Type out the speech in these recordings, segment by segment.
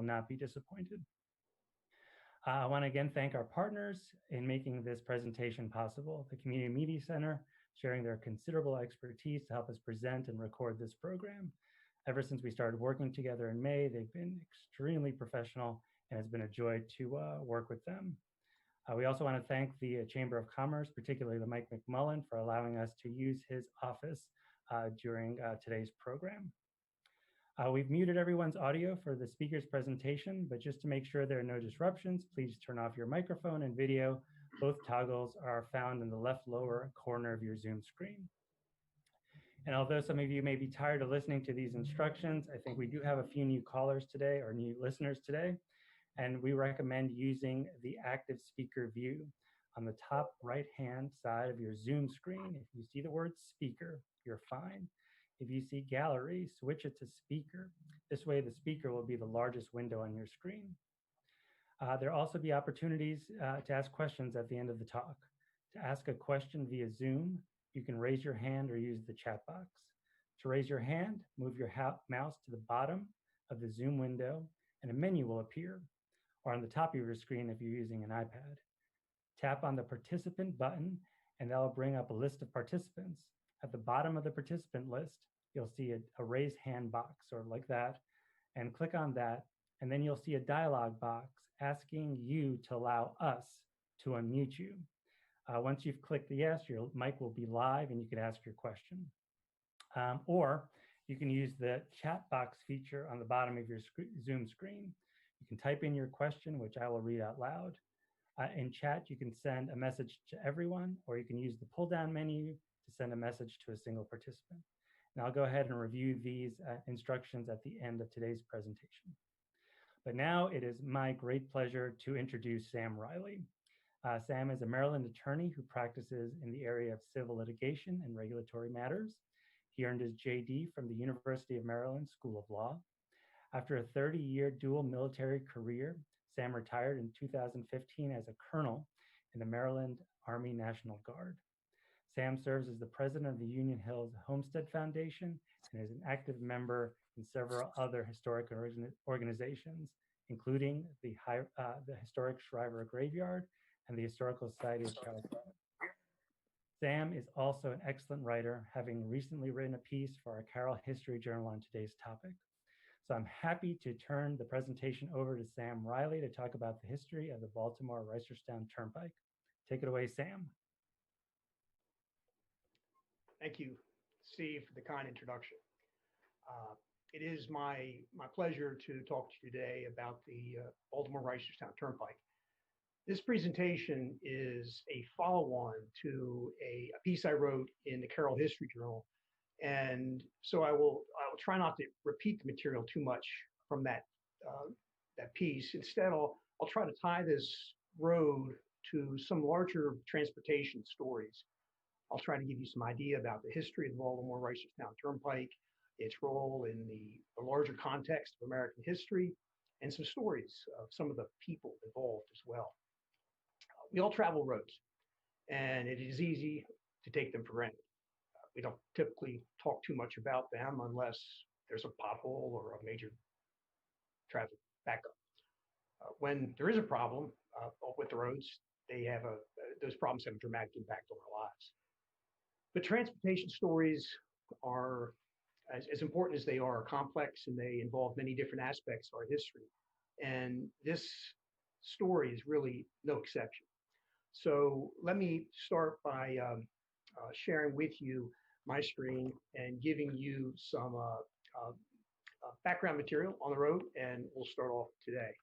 will not be disappointed. I want to again thank our partners in making this presentation possible, the Community Media Center, sharing their considerable expertise to help us present and record this program. Ever since we started working together in May, they've been extremely professional, and it's been a joy to work with them. We also want to thank the Chamber of Commerce, particularly the Mike McMullen, for allowing us to use his office during today's program. We've muted everyone's audio for the speaker's presentation, but just to make sure there are no disruptions, please turn off your microphone and video. Both toggles are found in the left lower corner of your Zoom screen. And although some of you may be tired of listening to these instructions, I think we do have a few new callers today or new listeners today, and we recommend using the active speaker view. On the top right-hand side of your Zoom screen, if you see the word speaker, you're fine. If you see gallery, switch it to speaker. This way the speaker will be the largest window on your screen. There'll also be opportunities to ask questions at the end of the talk. To ask a question via Zoom, you can raise your hand or use the chat box. To raise your hand, move your mouse to the bottom of the Zoom window and a menu will appear, or on the top of your screen if you're using an iPad. Tap on the participant button and that'll bring up a list of participants. At the bottom of the participant list, you'll see a raise hand box, sort of like that, and click on that, and then you'll see a dialog box asking you to allow us to unmute you. Once you've clicked yes, your mic will be live and you can ask your question. Or you can use the chat box feature on the bottom of your Zoom screen. You can type in your question, which I will read out loud. In chat, you can send a message to everyone, or you can use the pull-down menu to send a message to a single participant. And I'll go ahead and review these instructions at the end of today's presentation. But now it is my great pleasure to introduce Sam Riley. Sam is a Maryland attorney who practices in the area of civil litigation and regulatory matters. He earned his JD from the University of Maryland School of Law. After a 30-year dual military career, Sam retired in 2015 as a colonel in the Maryland Army National Guard. Sam serves as the president of the Union Mills Homestead Foundation and is an active member in several other historic organizations, including the historic Shriver Graveyard and the Historical Society of Carroll County. Sam is also an excellent writer, having recently written a piece for our Carroll History Journal on today's topic. So I'm happy to turn the presentation over to Sam Riley to talk about the history of the Baltimore-Reisterstown Turnpike. Take it away, Sam. Thank you, Steve, for the kind introduction. It is my pleasure to talk to you today about the Baltimore-Reisterstown Turnpike. This presentation is a follow-on to a piece I wrote in the Carroll History Journal, and so I will try not to repeat the material too much from that piece. Instead, I'll try to tie this road to some larger transportation stories. I'll try to give you some idea about the history of the Baltimore-Reisterstown Turnpike, its role in the larger context of American history, and some stories of some of the people involved as well. We all travel roads, and it is easy to take them for granted. We don't typically talk too much about them unless there's a pothole or a major traffic backup. When there is a problem with the roads, those problems have a dramatic impact on our lives. But transportation stories are, as important as they are, complex, and they involve many different aspects of our history. And this story is really no exception. So let me start by sharing with you my screen and giving you some background material on the road, and we'll start off today.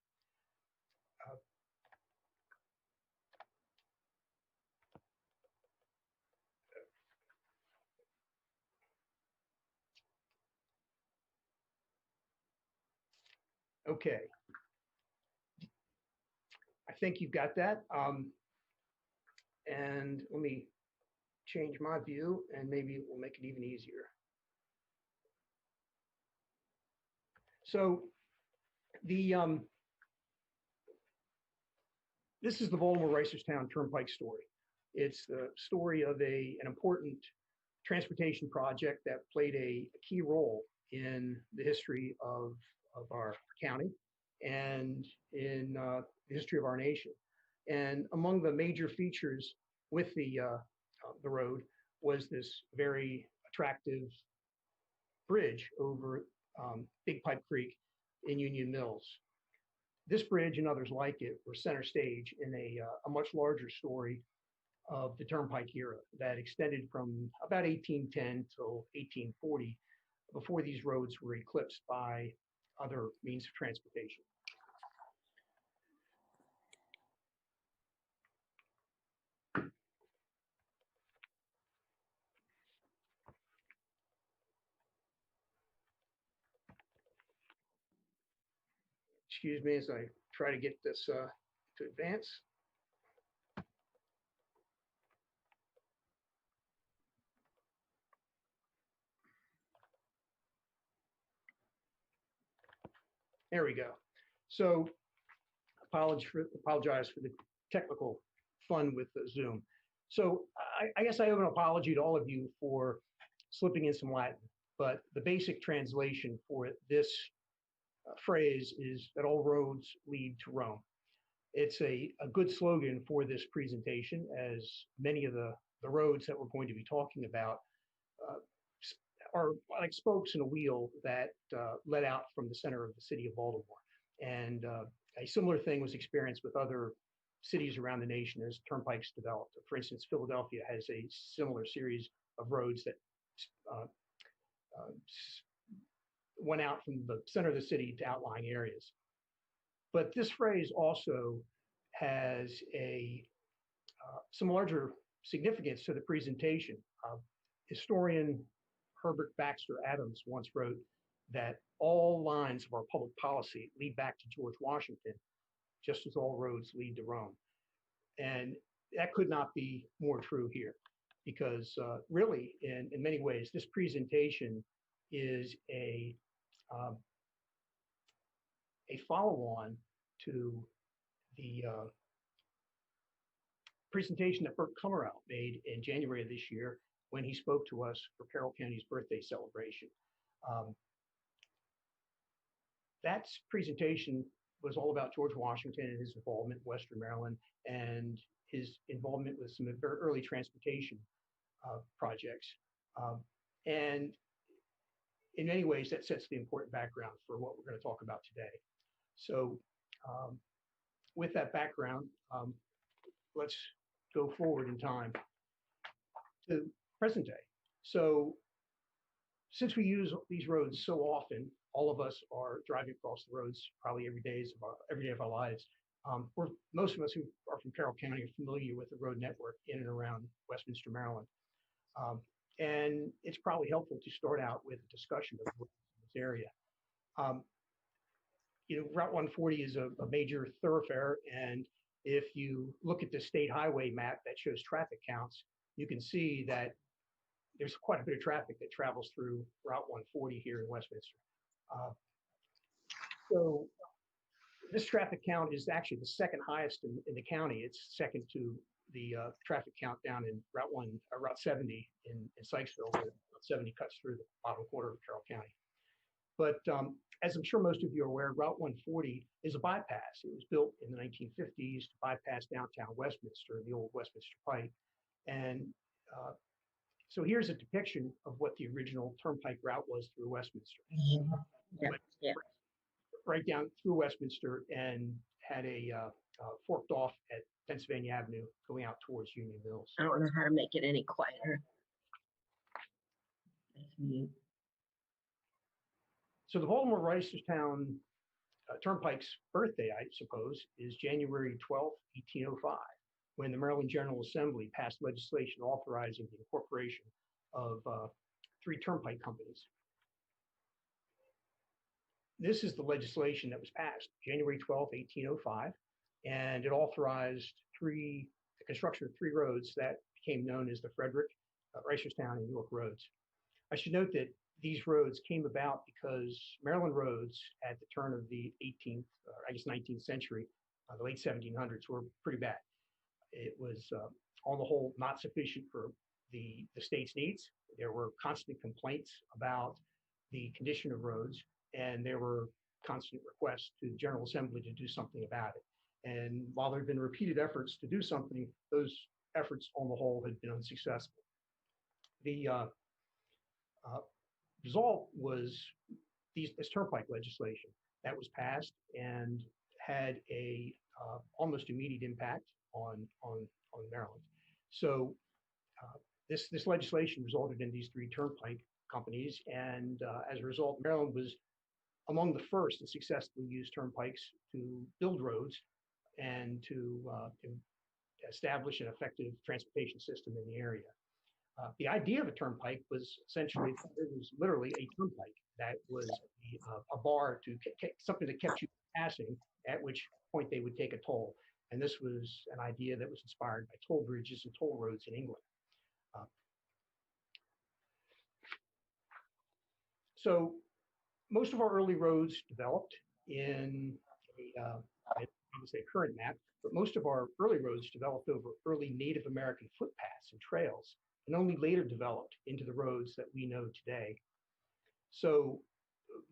Okay, I think you've got that. And let me change my view, and maybe it will make it even easier. So this is the Baltimore-Reisterstown Turnpike story. It's the story of an important transportation project that played a key role in the history of our county and in the history of our nation. And among the major features with the road was this very attractive bridge over Big Pipe Creek in Union Mills. This bridge and others like it were center stage in a much larger story of the Turnpike era that extended from about 1810 till 1840, before these roads were eclipsed by other means of transportation. Excuse me as I try to get this to advance. There we go. So apologize for the technical fun with the Zoom. So I guess I owe an apology to all of you for slipping in some Latin, but the basic translation for this phrase is that all roads lead to Rome. It's a good slogan for this presentation, as many of the roads that we're going to be talking about are like spokes in a wheel that led out from the center of the city of Baltimore. And a similar thing was experienced with other cities around the nation as turnpikes developed. For instance, Philadelphia has a similar series of roads that went out from the center of the city to outlying areas. But this phrase also has some larger significance to the presentation. Historian Herbert Baxter Adams once wrote that all lines of our public policy lead back to George Washington, just as all roads lead to Rome. And that could not be more true here, because really, in many ways, this presentation is a follow-on to the presentation that Bert Kummerow made in January of this year when he spoke to us for Carroll County's birthday celebration. That presentation was all about George Washington and his involvement in Western Maryland and his involvement with some very early transportation projects. And in many ways, that sets the important background for what we're going to talk about today. So with that background, let's go forward in time to present day. So since we use these roads so often, all of us are driving across the roads probably every day of our lives. Most of us who are from Carroll County are familiar with the road network in and around Westminster, Maryland. And it's probably helpful to start out with a discussion of this area. Route 140 is a major thoroughfare, and if you look at the state highway map that shows traffic counts, you can see that there's quite a bit of traffic that travels through Route 140 here in Westminster. So this traffic count is actually the second highest in the county. It's second to the traffic count down in Route 70 in Sykesville, where Route 70 cuts through the bottom quarter of Carroll County. But as I'm sure most of you are aware, Route 140 is a bypass. It was built in the 1950s to bypass downtown Westminster, the old Westminster Pike. And so here's a depiction of what the original Turnpike route was through Westminster. Right down through Westminster, and had a forked off at Pennsylvania Avenue going out towards Union Mills. I don't know how to make it any quieter. So the Baltimore-Reisterstown Turnpike's birthday, I suppose, is January 12th, 1805, when the Maryland General Assembly passed legislation authorizing the incorporation of 3 turnpike companies. This is the legislation that was passed January 12th, 1805, and it authorized the construction of 3 roads that became known as the Frederick, Reisterstown, and York roads. I should note that these roads came about because Maryland roads at the turn of the 19th century, the late 1700s, were pretty bad. It was, on the whole, not sufficient for the state's needs. There were constant complaints about the condition of roads, and there were constant requests to the General Assembly to do something about it. And while there have been repeated efforts to do something, those efforts on the whole had been unsuccessful. The result was this Turnpike legislation that was passed and had a almost immediate impact on Maryland. So this legislation resulted in these 3 turnpike companies, and as a result, Maryland was among the first to successfully use turnpikes to build roads and to establish an effective transportation system in the area. The idea of a turnpike was essentially, it was literally a turnpike that was a bar to something that kept you passing, at which point they would take a toll. And this was an idea that was inspired by toll bridges and toll roads in England. So most of our early roads developed in I would say current map, but most of our early roads developed over early Native American footpaths and trails, and only later developed into the roads that we know today. So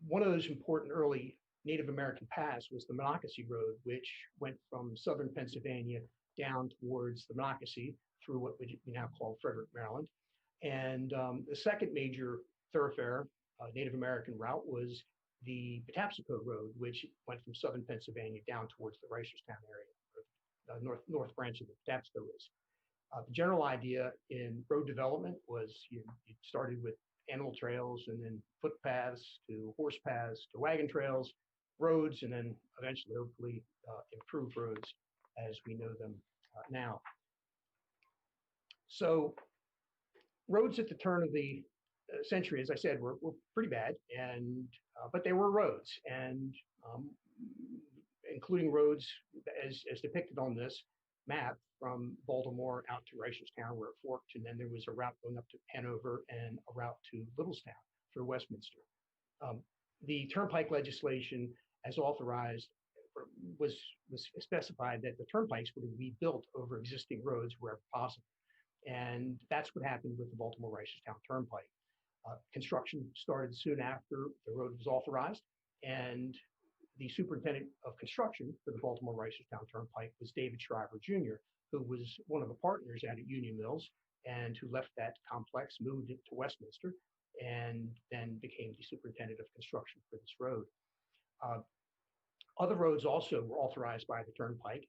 one of those important early Native American paths was the Monocacy Road, which went from southern Pennsylvania down towards the Monocacy through what we now call Frederick, Maryland. And the second major thoroughfare Native American route was the Patapsco Road, which went from southern Pennsylvania down towards the Reisterstown area, north branch of the Patapsco is. The general idea in road development was you started with animal trails and then footpaths to horse paths to wagon trails, roads, and then eventually, hopefully, improved roads as we know them now. So roads at the turn of the century, as I said, were pretty bad, and but they were roads, and including roads as depicted on this map from Baltimore out to Reisterstown where it forked, and then there was a route going up to Hanover and a route to Littlestown through Westminster. The Turnpike legislation, as authorized, was specified that the turnpikes were to be built over existing roads wherever possible, and that's what happened with the Baltimore-Reisterstown Turnpike. Construction started soon after the road was authorized, and the superintendent of construction for the Baltimore-Reisterstown Turnpike was David Shriver, Jr., who was one of the partners out at Union Mills and who left that complex, moved it to Westminster, and then became the superintendent of construction for this road. Other roads also were authorized by the Turnpike,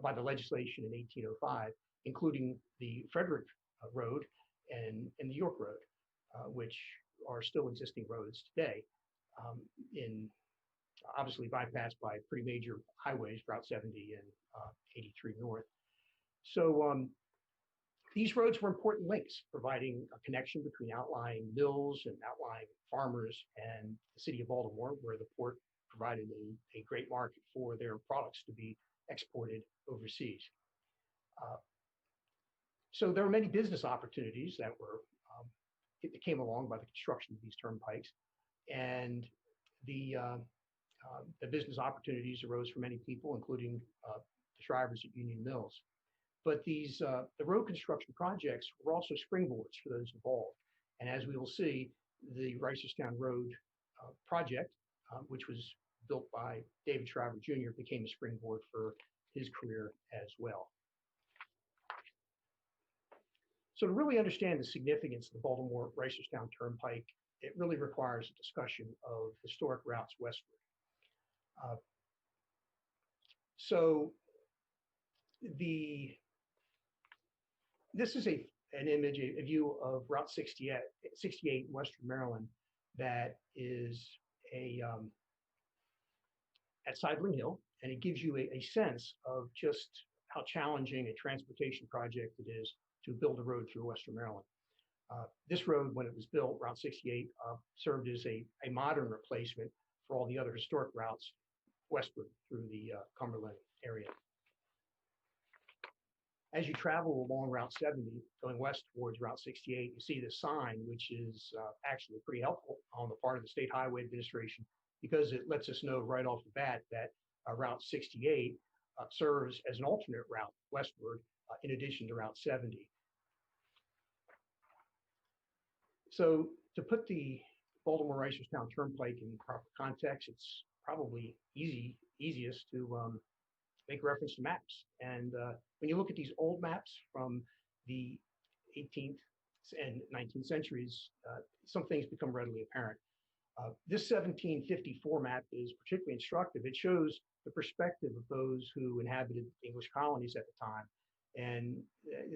by the legislation in 1805, including the Frederick Road and the York Road, which are still existing roads today, obviously bypassed by pretty major highways, Route 70 and 83 North. So these roads were important links, providing a connection between outlying mills and outlying farmers and the city of Baltimore, where the port provided a great market for their products to be exported overseas. So there were many business opportunities that came along by the construction of these turnpikes, and the business opportunities arose for many people, including the Shrivers at Union Mills. But the road construction projects were also springboards for those involved. And as we will see, the Reisterstown Road project, which was built by David Shriver Jr., became a springboard for his career as well. So to really understand the significance of the Baltimore-Reisterstown Turnpike, it really requires a discussion of historic routes westward. So this is an image, a view of Route 68 in Western Maryland that is at Sidling Hill, and it gives you a sense of just how challenging a transportation project it is to build a road through Western Maryland. This road, when it was built, Route 68, served as a modern replacement for all the other historic routes westward through the Cumberland area. As you travel along Route 70, going west towards Route 68, you see this sign, which is actually pretty helpful on the part of the State Highway Administration, because it lets us know right off the bat that Route 68 serves as an alternate route westward in addition to Route 70. So to put the Baltimore-Reisterstown Turnpike in proper context, it's probably easiest to make reference to maps. And when you look at these old maps from the 18th and 19th centuries, some things become readily apparent. This 1754 map is particularly instructive. It shows the perspective of those who inhabited English colonies at the time. And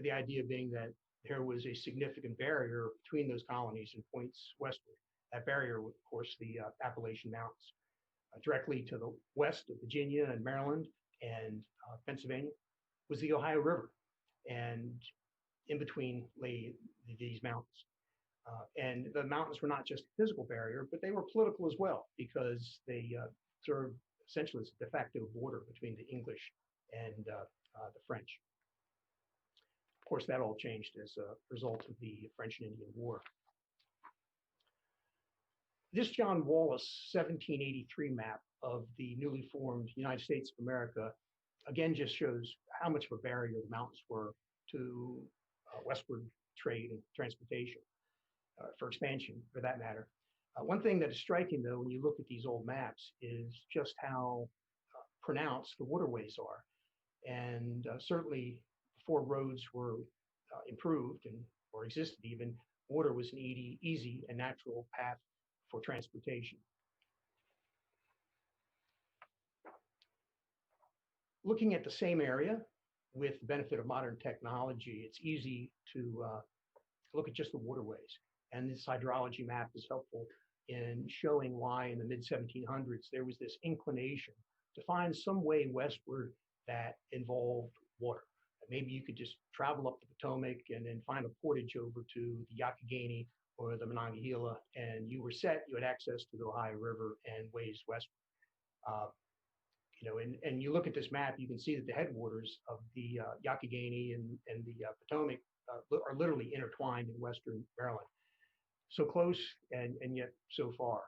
the idea being that there was a significant barrier between those colonies and points westward. That barrier, of course, the Appalachian Mountains. Directly to the west of Virginia and Maryland and Pennsylvania was the Ohio River. And in between lay these mountains. And the mountains were not just a physical barrier, but they were political as well, because they served essentially as a de facto border between the English and the French. Of course, that all changed as a result of the French and Indian War. This John Wallace 1783 map of the newly formed United States of America, again, just shows how much of a barrier the mountains were to westward trade and transportation, for expansion, for that matter. One thing that is striking, though, when you look at these old maps is just how pronounced the waterways are. And certainly before roads were improved or existed even, water was an easy and natural path for transportation. Looking at the same area with the benefit of modern technology, it's easy to look at just the waterways. And this hydrology map is helpful in showing why in the mid-1700s there was this inclination to find some way westward that involved water. Maybe you could just travel up the Potomac and then find a portage over to the Allegheny or the Monongahela, and you were set. You had access to the Ohio River and ways westward. And you look at this map, you can see that the headwaters of the Youghiogheny and the Potomac are literally intertwined in western Maryland. So close and yet so far.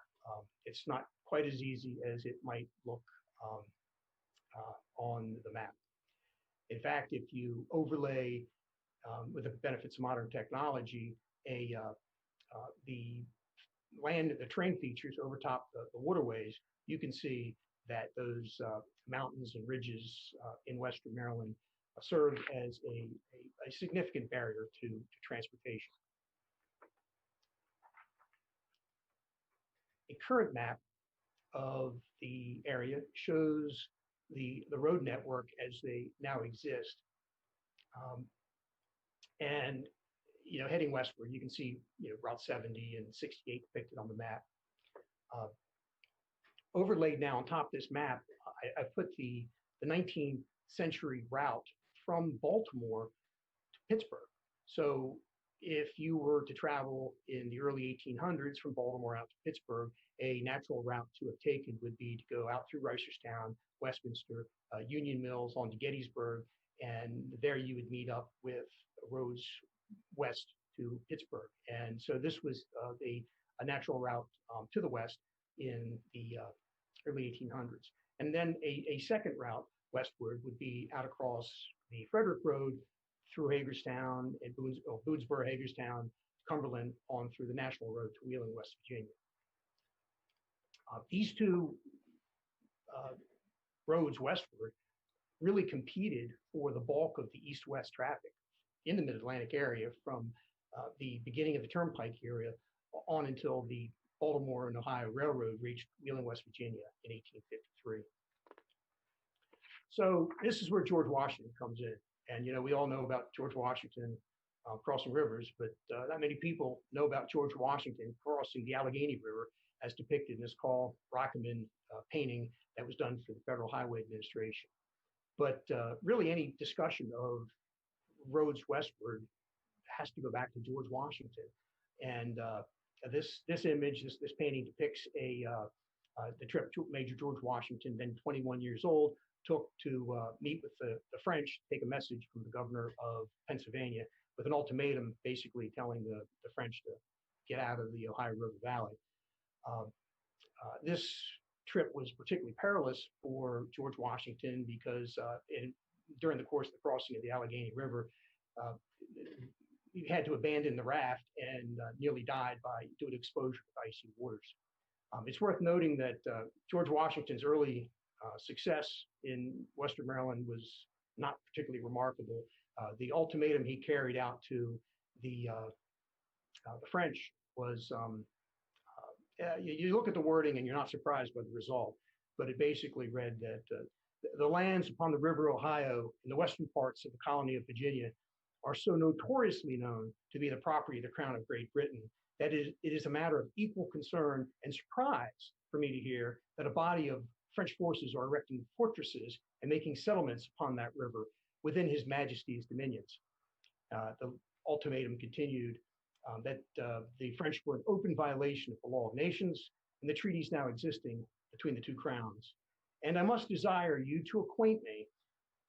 It's not quite as easy as it might look on the map. In fact, if you overlay, with the benefits of modern technology, the terrain features over top the waterways, you can see that those mountains and ridges in western Maryland serve as a significant barrier to transportation. A current map of the area shows the road network as they now exist. And heading westward, you can see Route 70 and 68 depicted on the map. Overlaid now on top of this map, I put the 19th century route from Baltimore to Pittsburgh. So if you were to travel in the early 1800s from Baltimore out to Pittsburgh, a natural route to have taken would be to go out through Reisterstown, Westminster, Union Mills onto Gettysburg, and there you would meet up with roads west to Pittsburgh. And so this was a natural route to the west in the early 1800s. And then a second route westward would be out across the Frederick Road through Hagerstown and Boonesboro, Hagerstown, Cumberland, on through the National Road to Wheeling, West Virginia. These two roads westward really competed for the bulk of the east-west traffic in the mid-Atlantic area from the beginning of the Turnpike area on until the Baltimore and Ohio Railroad reached Wheeling, West Virginia in 1853. So this is where George Washington comes in. And, we all know about George Washington crossing rivers, but not many people know about George Washington crossing the Allegheny River as depicted in this Carl Brockman painting that was done for the Federal Highway Administration. But really any discussion of roads westward has to go back to George Washington. And this image, this painting depicts the trip to Major George Washington, then 21 years old, took to meet with the French, take a message from the governor of Pennsylvania with an ultimatum, basically telling the French to get out of the Ohio River Valley. This trip was particularly perilous for George Washington because during the course of the crossing of the Allegheny River, he had to abandon the raft and nearly died due to exposure to icy waters. It's worth noting that George Washington's early success in Western Maryland was not particularly remarkable. The ultimatum he carried out to the French was, you look at the wording and you're not surprised by the result, but it basically read that the lands upon the River Ohio in the western parts of the colony of Virginia are so notoriously known to be the property of the Crown of Great Britain that it is a matter of equal concern and surprise for me to hear that a body of French forces are erecting fortresses and making settlements upon that river within His Majesty's dominions. The ultimatum continued that the French were in open violation of the law of nations and the treaties now existing between the two crowns. And I must desire you to acquaint me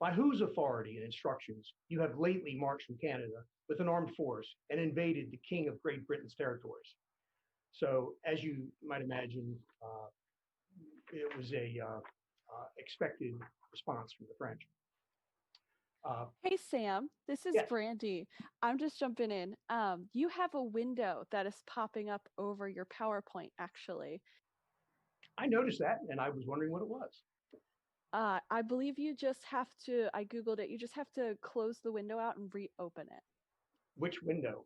by whose authority and instructions you have lately marched from Canada with an armed force and invaded the King of Great Britain's territories. So, as you might imagine, it was a expected response from the French. Hey, Sam, this is Yes. Brandy. I'm just jumping in. You have a window that is popping up over your PowerPoint, actually. I noticed that, and I was wondering what it was. I believe you just have to, I Googled it, you just have to close the window out and reopen it. Which window?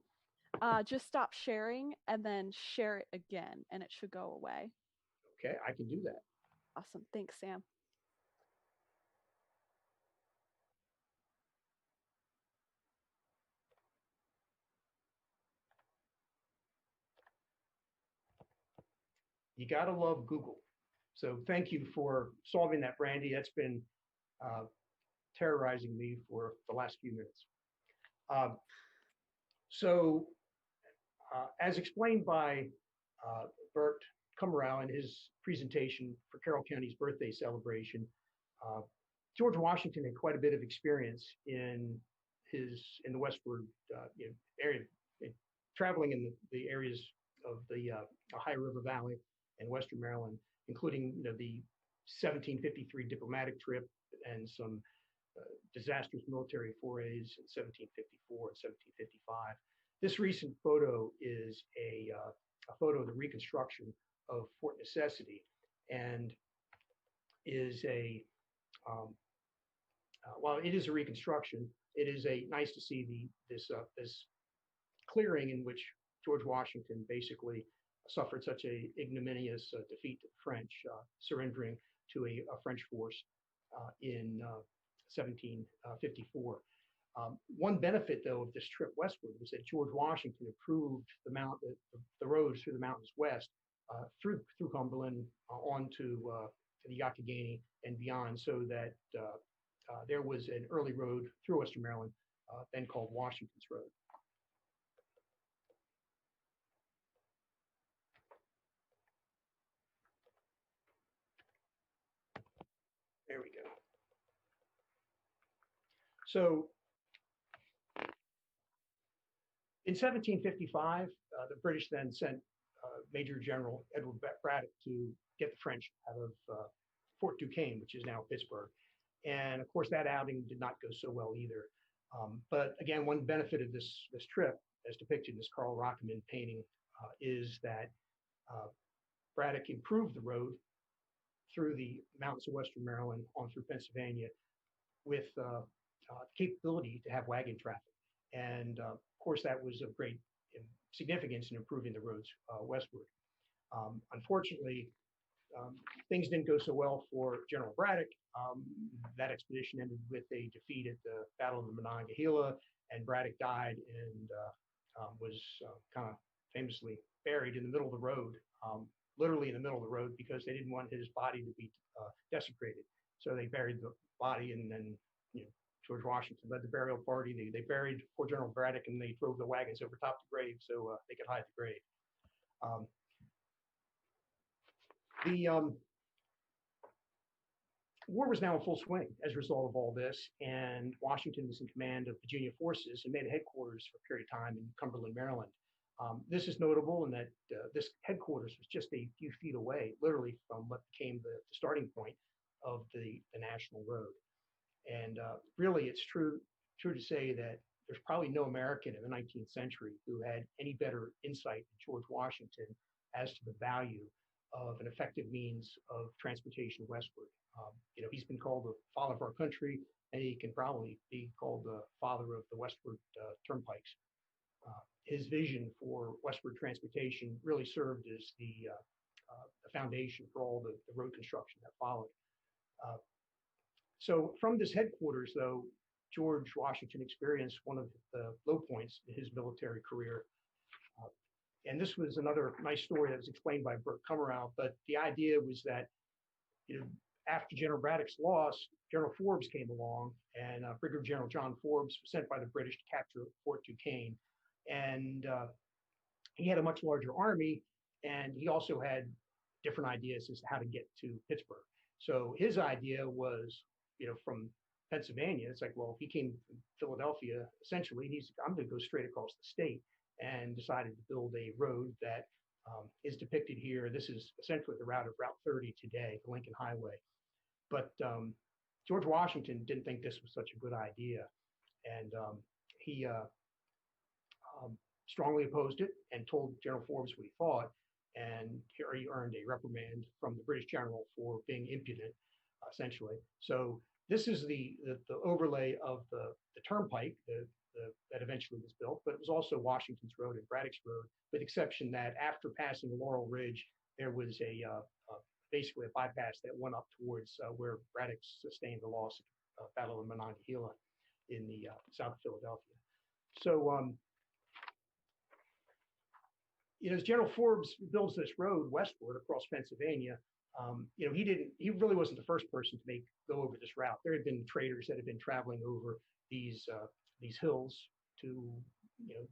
Just stop sharing and then share it again, and it should go away. Okay, I can do that. Awesome. Thanks, Sam. You gotta love Google. So thank you for solving that, Brandy. That's been terrorizing me for the last few minutes. As explained by Bert Kummerow in his presentation for Carroll County's birthday celebration, George Washington had quite a bit of experience in the westward area, traveling in the areas of the Ohio River Valley and Western Maryland, including the 1753 diplomatic trip and some disastrous military forays in 1754 and 1755. This recent photo is a photo of the reconstruction of Fort Necessity, and is while it is a reconstruction, it is nice to see this clearing in which George Washington basically suffered such a ignominious defeat to the French, surrendering to a French force in 1754. One benefit, though, of this trip westward was that George Washington improved the roads through the mountains west, through Cumberland, onto the Allegheny and beyond, so that there was an early road through Western Maryland, then called Washington's Road. There we go. So in 1755, the British then sent Major General Edward Braddock to get the French out of Fort Duquesne, which is now Pittsburgh. And of course, that outing did not go so well either. But again, one benefit of this trip, as depicted in this Carl Rockeman painting, is that Braddock improved the road through the mountains of Western Maryland on through Pennsylvania with capability to have wagon traffic. And of course, that was of great significance in improving the roads westward. Unfortunately, things didn't go so well for General Braddock. That expedition ended with a defeat at the Battle of the Monongahela, and Braddock died and was kind of famously buried in the middle of the road, literally in the middle of the road, because they didn't want his body to be desecrated. So they buried the body, and then George Washington led the burial party. They buried poor General Braddock, and they drove the wagons over top the grave so they could hide the grave. The war was now in full swing as a result of all this, and Washington was in command of Virginia forces and made a headquarters for a period of time in Cumberland, Maryland. This is notable in that this headquarters was just a few feet away, literally from what became the starting point of the National Road. And really, it's true to say that there's probably no American in the 19th century who had any better insight than George Washington as to the value of an effective means of transportation westward. He's been called the father of our country, and he can probably be called the father of the westward turnpikes. His vision for westward transportation really served as the foundation for all the road construction that followed. So from this headquarters, though, George Washington experienced one of the low points in his military career. And this was another nice story that was explained by Burt Kummerow, but the idea was that, after General Braddock's loss, General Forbes came along, and Brigadier General John Forbes was sent by the British to capture Fort Duquesne. And he had a much larger army, and he also had different ideas as to how to get to Pittsburgh. So his idea was, from Pennsylvania, it's like, well, if he came from Philadelphia, essentially, I'm going to go straight across the state, and decided to build a road that is depicted here. This is essentially the route of Route 30 today, the Lincoln Highway. But George Washington didn't think this was such a good idea, and he strongly opposed it and told General Forbes what he thought. And here he earned a reprimand from the British general for being impudent, essentially. So this is the overlay of the turnpike that eventually was built, but it was also Washington's Road and Braddock's Road, with the exception that after passing Laurel Ridge, there was basically a bypass that went up towards where Braddock sustained the loss of Battle of Monongahela in the south of Philadelphia. So, as General Forbes builds this road westward across Pennsylvania, he really wasn't the first person to go over this route. There had been traders that had been traveling over these hills to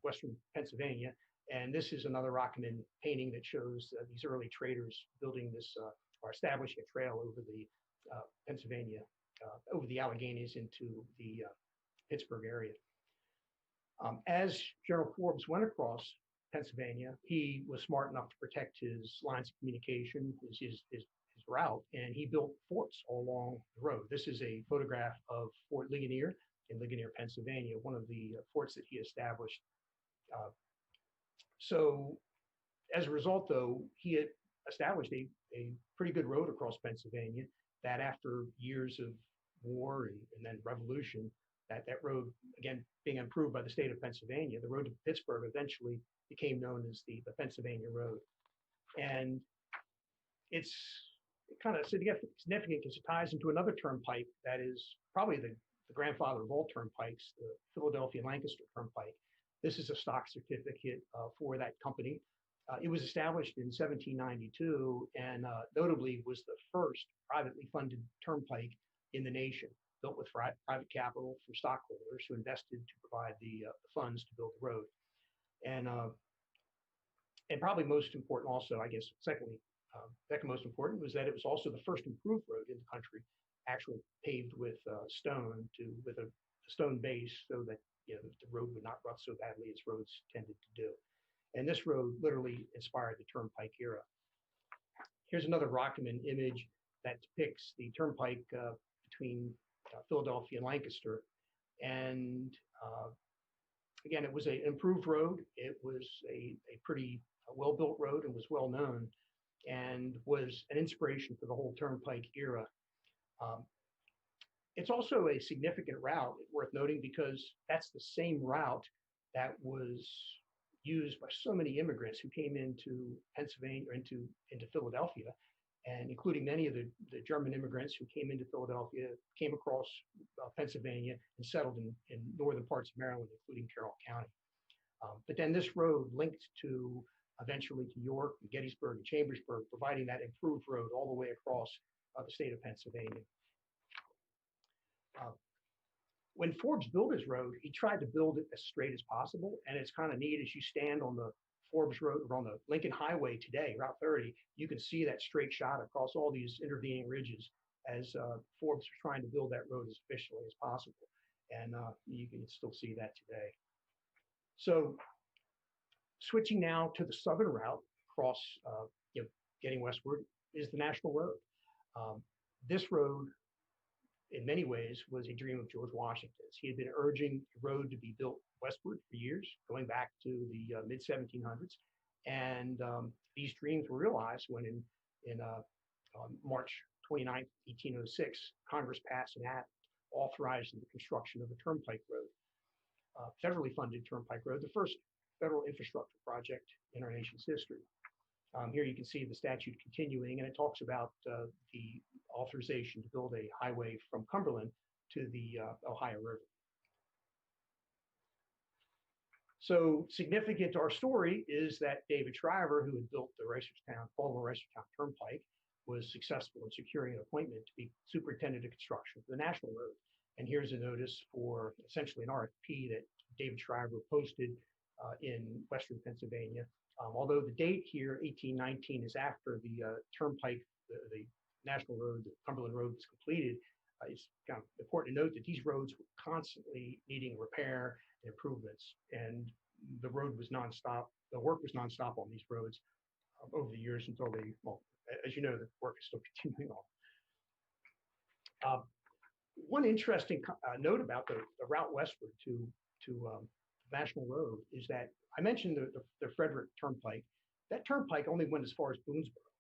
western Pennsylvania, and this is another Rockman painting that shows these early traders building this or establishing a trail over the Pennsylvania, over the Alleghenies into the Pittsburgh area. As General Forbes went across Pennsylvania, he was smart enough to protect his lines of communication, his route, and he built forts all along the road. This is a photograph of Fort Ligonier in Ligonier, Pennsylvania, one of the forts that he established. So as a result, though, he had established a pretty good road across Pennsylvania that after years of war and then revolution, that road, again, being improved by the state of Pennsylvania, the road to Pittsburgh eventually became known as the Pennsylvania Road. And it's kind of significant because it ties into another turnpike that is probably the grandfather of all turnpikes, the Philadelphia-Lancaster Turnpike. This is a stock certificate for that company. It was established in 1792 and notably was the first privately funded turnpike in the nation, built with private capital from stockholders who invested to provide the funds to build the road. And probably most important also, I guess, second most important was that it was also the first improved road in the country, actually paved with stone with a stone base so that the road would not rut so badly as roads tended to do. And this road literally inspired the Turnpike era. Here's another Rockman image that depicts the Turnpike between Philadelphia and Lancaster. And again, it was an improved road. It was a pretty well-built road and was well known and was an inspiration for the whole Turnpike era. It's also a significant route, worth noting, because that's the same route that was used by so many immigrants who came into Pennsylvania or into Philadelphia, and including many of the German immigrants who came into Philadelphia, came across Pennsylvania and settled in northern parts of Maryland, including Carroll County. But then this road linked to eventually to York, and Gettysburg, and Chambersburg, providing that improved road all the way across the state of Pennsylvania. When Forbes built his road, he tried to build it as straight as possible, and it's kind of neat as you stand on the Forbes Road or on the Lincoln Highway today, Route 30, you can see that straight shot across all these intervening ridges as Forbes was trying to build that road as efficiently as possible, and you can still see that today. So switching now to the southern route across, getting westward, is the National Road. This road, in many ways, was a dream of George Washington's. He had been urging the road to be built westward for years, going back to the mid-1700s. And these dreams were realized when in on March 29th, 1806, Congress passed an act authorizing the construction of the Turnpike Road, federally funded Turnpike Road, the first federal infrastructure project in our nation's history. Here you can see the statute continuing, and it talks about the authorization to build a highway from Cumberland to the Ohio River. So significant to our story is that David Shriver, who had built the Baltimore-Reisterstown Turnpike, was successful in securing an appointment to be superintendent of construction for the National Road. And here's a notice for essentially an RFP that David Shriver posted in Western Pennsylvania. Although the date here, 1819, is after the Turnpike, the National Road, the Cumberland Road was completed, it's kind of important to note that these roads were constantly needing repair and improvements, and the road was nonstop. The work was nonstop on these roads over the years until they, well, as you know, the work is still continuing on. One interesting note about the route westward to National Road is that I mentioned the Frederick Turnpike. That turnpike only went as far as Boonesboro,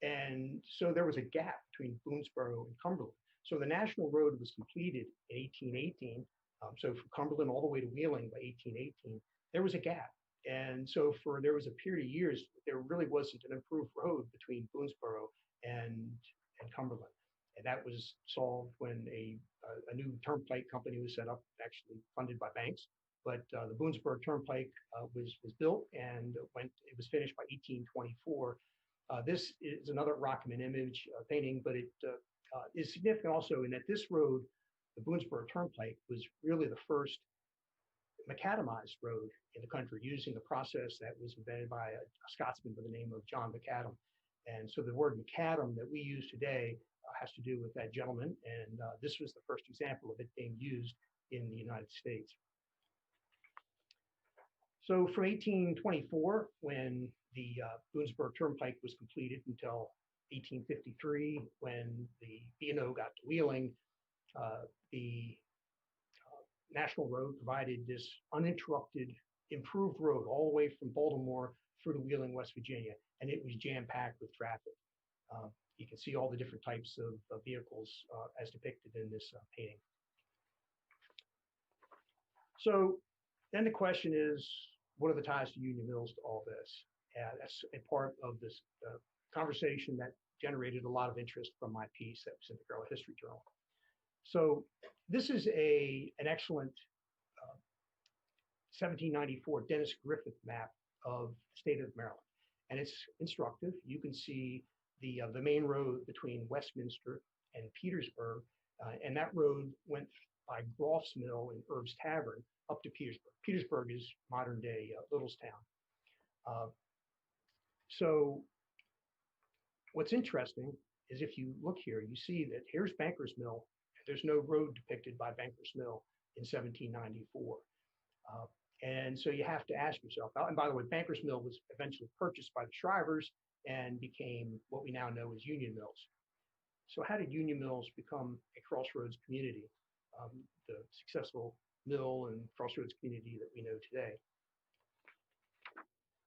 and so there was a gap between Boonesboro and Cumberland. So the National Road was completed in 1818. So from Cumberland all the way to Wheeling by 1818, there was a gap. And so there was a period of years, there really wasn't an improved road between Boonesboro and Cumberland. And that was solved when a new turnpike company was set up, actually funded by banks. But the Boonesboro Turnpike was built, and it was finished by 1824. This is another Rockman image painting, but it is significant also in that this road, the Boonesboro Turnpike, was really the first macadamized road in the country, using a process that was invented by a Scotsman by the name of John Macadam. And so the word macadam that we use today has to do with that gentleman, and this was the first example of it being used in the United States. So from 1824, when the Boonesboro Turnpike was completed, until 1853, when the B&O got to Wheeling, the National Road provided this uninterrupted, improved road all the way from Baltimore through to Wheeling, West Virginia, and it was jam-packed with traffic. You can see all the different types of vehicles as depicted in this painting. So then the question is, what are the ties to Union Mills to all this? That's a part of this conversation that generated a lot of interest from my piece that was in the Carroll History Journal. So this is an excellent 1794 Dennis Griffith map of the state of Maryland, and it's instructive. You can see the main road between Westminster and Petersburg, and that road went by Groff's Mill and Erb's Tavern up to Petersburg. Petersburg is modern day Littlestown. So what's interesting is if you look here, you see that here's Banker's Mill. There's no road depicted by Banker's Mill in 1794. And so you have to ask yourself, and by the way, Banker's Mill was eventually purchased by the Shrivers and became what we now know as Union Mills. So how did Union Mills become a Crossroads community, the successful mill and Crossroads community that we know today?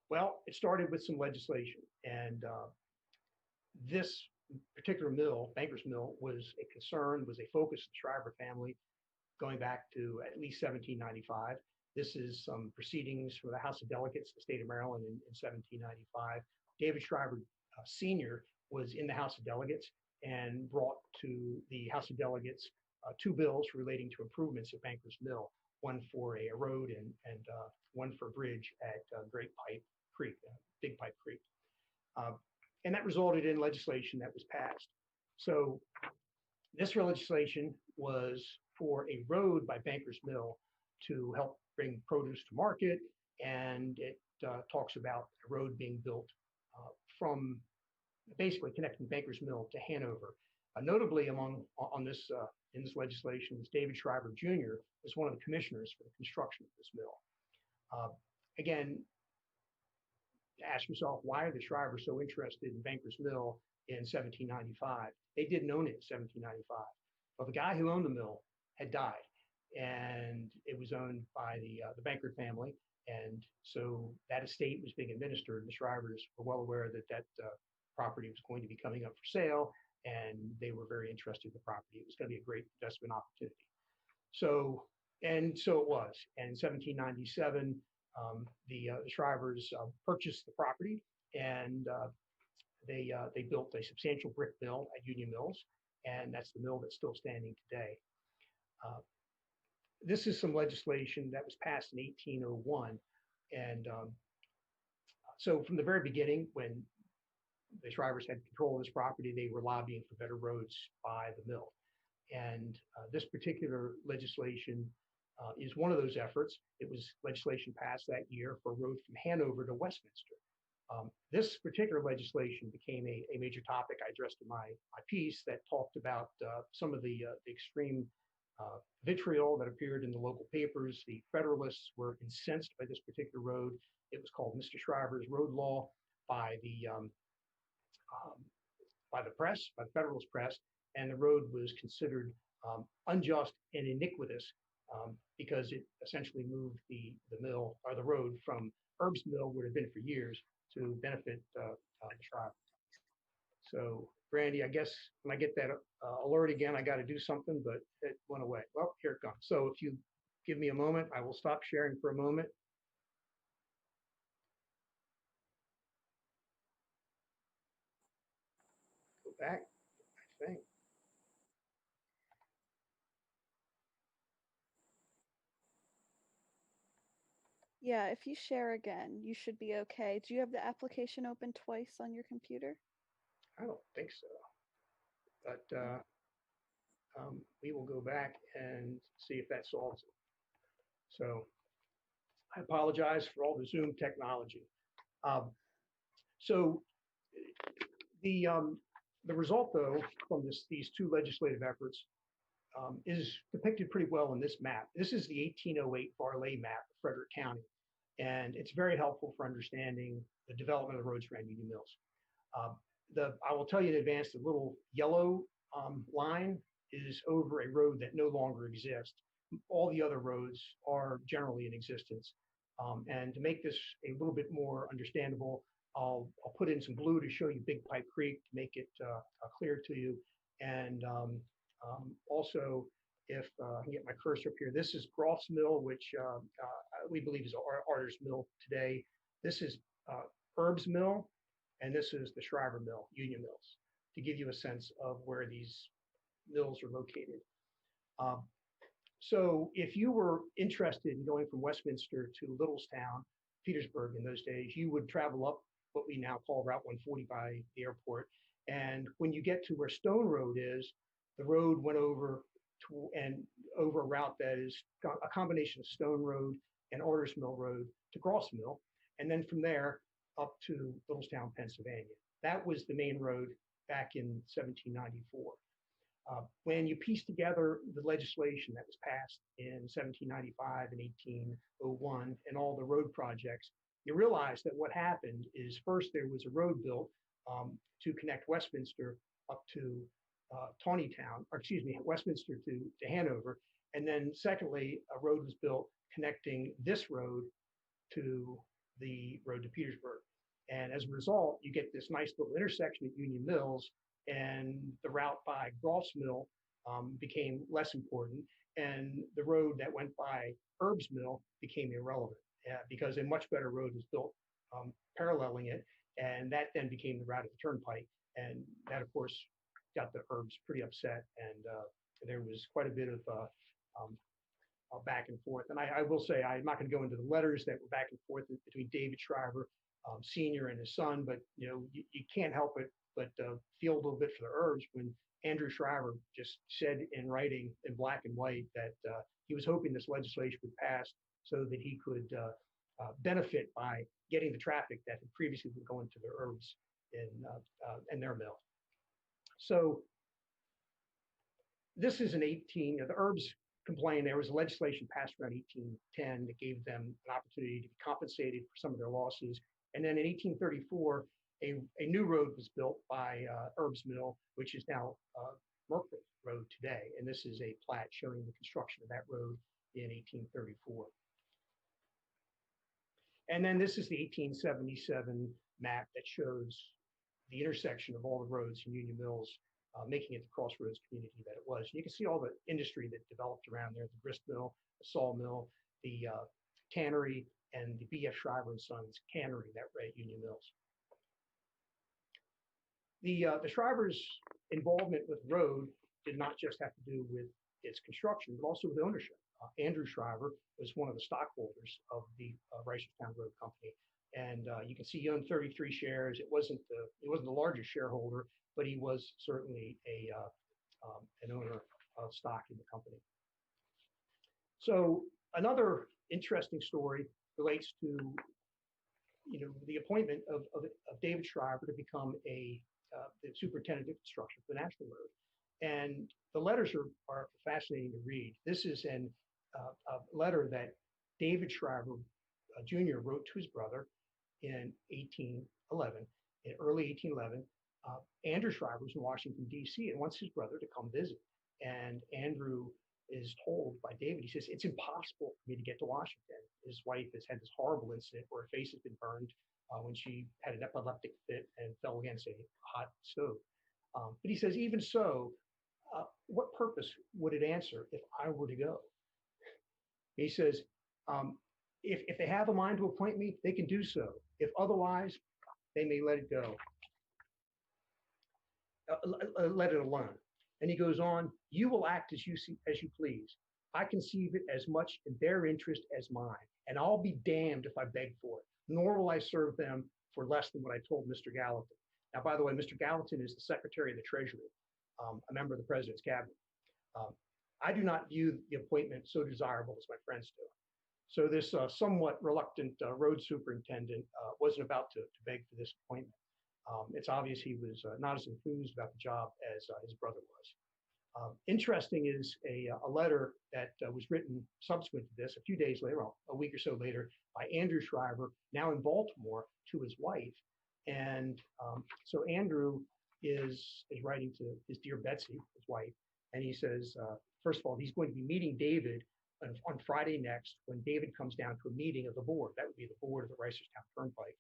Well, it started with some legislation, and this particular mill, Banker's Mill, was a concern, was a focus of the Shriver family going back to at least 1795. This is some proceedings from the House of Delegates, the state of Maryland, in 1795. David Shriver Sr. was in the House of Delegates and brought to the House of Delegates two bills relating to improvements at Banker's Mill, one for a road and one for a bridge at Great Pipe Creek, Big Pipe Creek. And that resulted in legislation that was passed. So this legislation was for a road by Banker's Mill to help bring produce to market, and it talks about a road being built from basically connecting Banker's Mill to Hanover. Notably in this legislation was David Shriver Jr. was one of the commissioners for the construction of this mill. Again, ask yourself, why are the Shrivers so interested in Banker's Mill in 1795? They didn't own it in 1795. Well, the guy who owned the mill had died, and it was owned by the Banker family, and so that estate was being administered. The Shrivers were well aware that property was going to be coming up for sale, and they were very interested in the property. It was going to be a great investment opportunity. So it was. And in 1797, the Shrivers purchased the property, and they built a substantial brick mill at Union Mills, and that's the mill that's still standing today. This is some legislation that was passed in 1801, and so from the very beginning, when the Shrivers had control of this property, they were lobbying for better roads by the mill. And this particular legislation is one of those efforts. It was legislation passed that year for a road from Hanover to Westminster. This particular legislation became a major topic I addressed in my piece that talked about some of the extreme vitriol that appeared in the local papers. The Federalists were incensed by this particular road. It was called Mr. Shriver's Road Law by the press, by the Federalist press, and the road was considered unjust and iniquitous because it essentially moved the mill or the road from Herb's Mill, would have been for years, to benefit the Shriver. So, Brandy, I guess when I get that alert again, I got to do something, but it went away. Well, here it comes. So if you give me a moment, I will stop sharing for a moment. Go back, I think. Yeah, if you share again, you should be okay. Do you have the application open twice on your computer? I don't think so. But we will go back and see if that solves it. So I apologize for all the Zoom technology. So the result, though, from these two legislative efforts is depicted pretty well in this map. This is the 1808 Varley map of Frederick County, and it's very helpful for understanding the development of the roads around Union Mills. I will tell you in advance, the little yellow line is over a road that no longer exists. All the other roads are generally in existence. And to make this a little bit more understandable, I'll put in some blue to show you Big Pike Creek to make it clear to you. And also, if I can get my cursor up here, this is Groff's Mill, which we believe is Arter's Mill today. This is Herb's Mill, and this is the Shriver Mill, Union Mills, to give you a sense of where these mills are located. So if you were interested in going from Westminster to Littlestown, Petersburg in those days, you would travel up what we now call Route 140 by the airport. And when you get to where Stone Road is, the road went over over a route that is a combination of Stone Road and Arter's Mill Road to Groff's Mill. And then from there up to Littlestown, Pennsylvania. That was the main road back in 1794. When you piece together the legislation that was passed in 1795 and 1801 and all the road projects, you realize that what happened is first there was a road built to connect Westminster up to Westminster to Hanover. And then secondly, a road was built connecting this road to the road to Petersburg. And as a result, you get this nice little intersection at Union Mills, and the route by Groff's Mill became less important, and the road that went by Herb's Mill became irrelevant because a much better road was built paralleling it, and that then became the route of the Turnpike, and that, of course, got the Herbs pretty upset, and there was quite a bit of back and forth. And I will say, I'm not going to go into the letters that were back and forth between David Shriver Sr. and his son, but you can't help it but feel a little bit for the Herbs when Andrew Shriver just said in writing in black and white that he was hoping this legislation would pass so that he could benefit by getting the traffic that had previously been going to the Herbs in their mill. So this is the Herbs complained there was legislation passed around 1810 that gave them an opportunity to be compensated for some of their losses. And then in 1834, a new road was built by Herb's Mill, which is now Merkle Road today. And this is a plat showing the construction of that road in 1834. And then this is the 1877 map that shows the intersection of all the roads in Union Mills, making it the Crossroads community that it was. And you can see all the industry that developed around there, the grist mill, the sawmill, the tannery, and the B.F. Shriver and Sons cannery that were at Union Mills. The Shrivers' involvement with the road did not just have to do with its construction, but also with ownership. Andrew Shriver was one of the stockholders of the Reisterstown Road Company, and you can see he owned 33 shares. He wasn't the largest shareholder, but he was certainly an owner of stock in the company. So another interesting story relates to the appointment of David Shriver to become the superintendent of construction for the National Road. And the letters are fascinating to read. This is a letter that David Shriver Jr. wrote to his brother in 1811, in early 1811. Andrew Shriver was in Washington, D.C. and wants his brother to come visit. And Andrew is told by David, he says, it's impossible for me to get to Washington. His wife has had this horrible incident where her face has been burned when she had an epileptic fit and fell against a hot stove. But he says, even so, what purpose would it answer if I were to go? He says, if they have a mind to appoint me, they can do so. If otherwise, they may let it go. Let it alone. And he goes on, you will act as you please. I conceive it as much in their interest as mine, and I'll be damned if I beg for it, nor will I serve them for less than what I told Mr. Gallatin. Now, by the way, Mr. Gallatin is the Secretary of the Treasury, a member of the President's Cabinet. I do not view the appointment so desirable as my friends do. So this somewhat reluctant road superintendent wasn't about to beg for this appointment. It's obvious he was not as enthused about the job as his brother was. Interesting is a letter that was written subsequent to this, a few days later, a week or so later, by Andrew Shriver, now in Baltimore, to his wife. And so Andrew is writing to his dear Betsy, his wife, and he says, first of all, he's going to be meeting David on Friday next when David comes down to a meeting of the board. That would be the board of the Reisterstown Turnpike.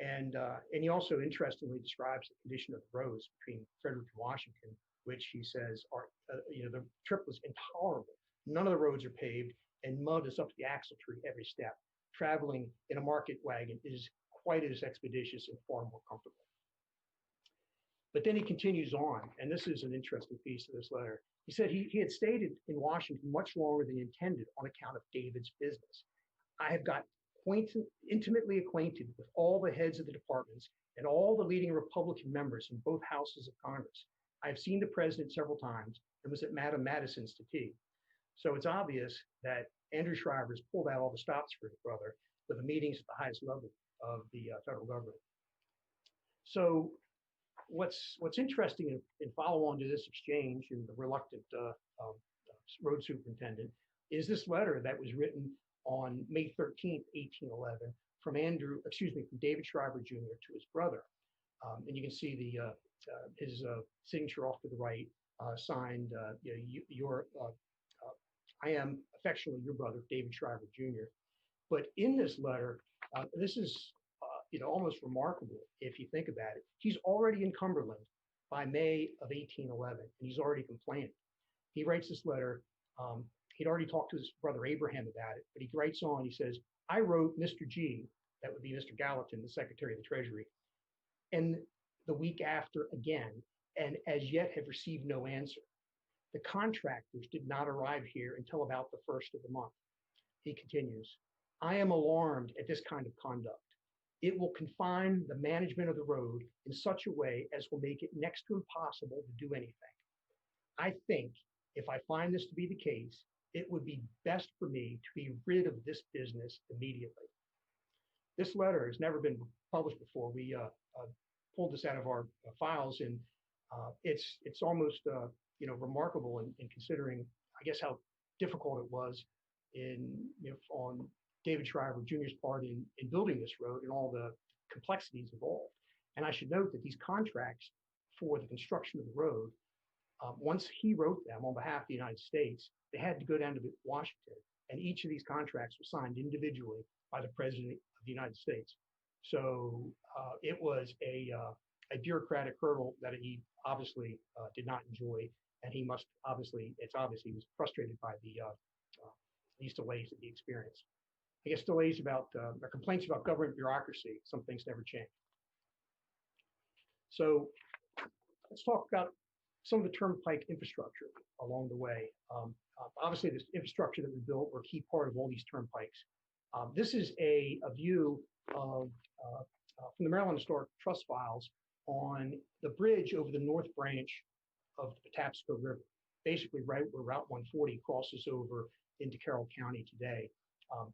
And he also interestingly describes the condition of the roads between Frederick and Washington, which he says are, the trip was intolerable. None of the roads are paved, and mud is up to the axle tree every step. Traveling in a market wagon is quite as expeditious and far more comfortable. But then he continues on, and this is an interesting piece of this letter. He said he had stayed in Washington much longer than he intended on account of David's business. I have got intimately acquainted with all the heads of the departments and all the leading Republican members in both houses of Congress. I have seen the president several times and was at Madam Madison's to tea. So it's obvious that Andrew Shriver has pulled out all the stops for his brother with the meetings at the highest level of the federal government. So what's interesting in follow on to this exchange and the reluctant road superintendent is this letter that was written on May 13th, 1811, from David Shriver Jr. to his brother. And you can see his signature off to the right, signed, I am affectionately your brother, David Shriver Jr. But in this letter, this is almost remarkable if you think about it. He's already in Cumberland by May of 1811, and he's already complaining. He writes this letter. He'd already talked to his brother Abraham about it, but he writes on, he says, I wrote Mr. G, that would be Mr. Gallatin, the Secretary of the Treasury, and the week after again, and as yet have received no answer. The contractors did not arrive here until about the first of the month. He continues, I am alarmed at this kind of conduct. It will confine the management of the road in such a way as will make it next to impossible to do anything. I think if I find this to be the case, it would be best for me to be rid of this business immediately. This letter has never been published before. We pulled this out of our files, and it's almost remarkable in considering, I guess, how difficult it was on David Shriver Jr.'s part in building this road and all the complexities involved. And I should note that these contracts for the construction of the road, once he wrote them on behalf of the United States, they had to go down to Washington, and each of these contracts was signed individually by the President of the United States. So it was a bureaucratic hurdle that he obviously did not enjoy, and he must obviously, it's obvious he was frustrated by these delays that he experienced. I guess delays about, or complaints about government bureaucracy, some things never change. So let's talk about some of the turnpike infrastructure along the way. Obviously, this infrastructure that we built were a key part of all these turnpikes. This is a view of from the Maryland Historic Trust files on the bridge over the north branch of the Patapsco River, basically right where Route 140 crosses over into Carroll County today.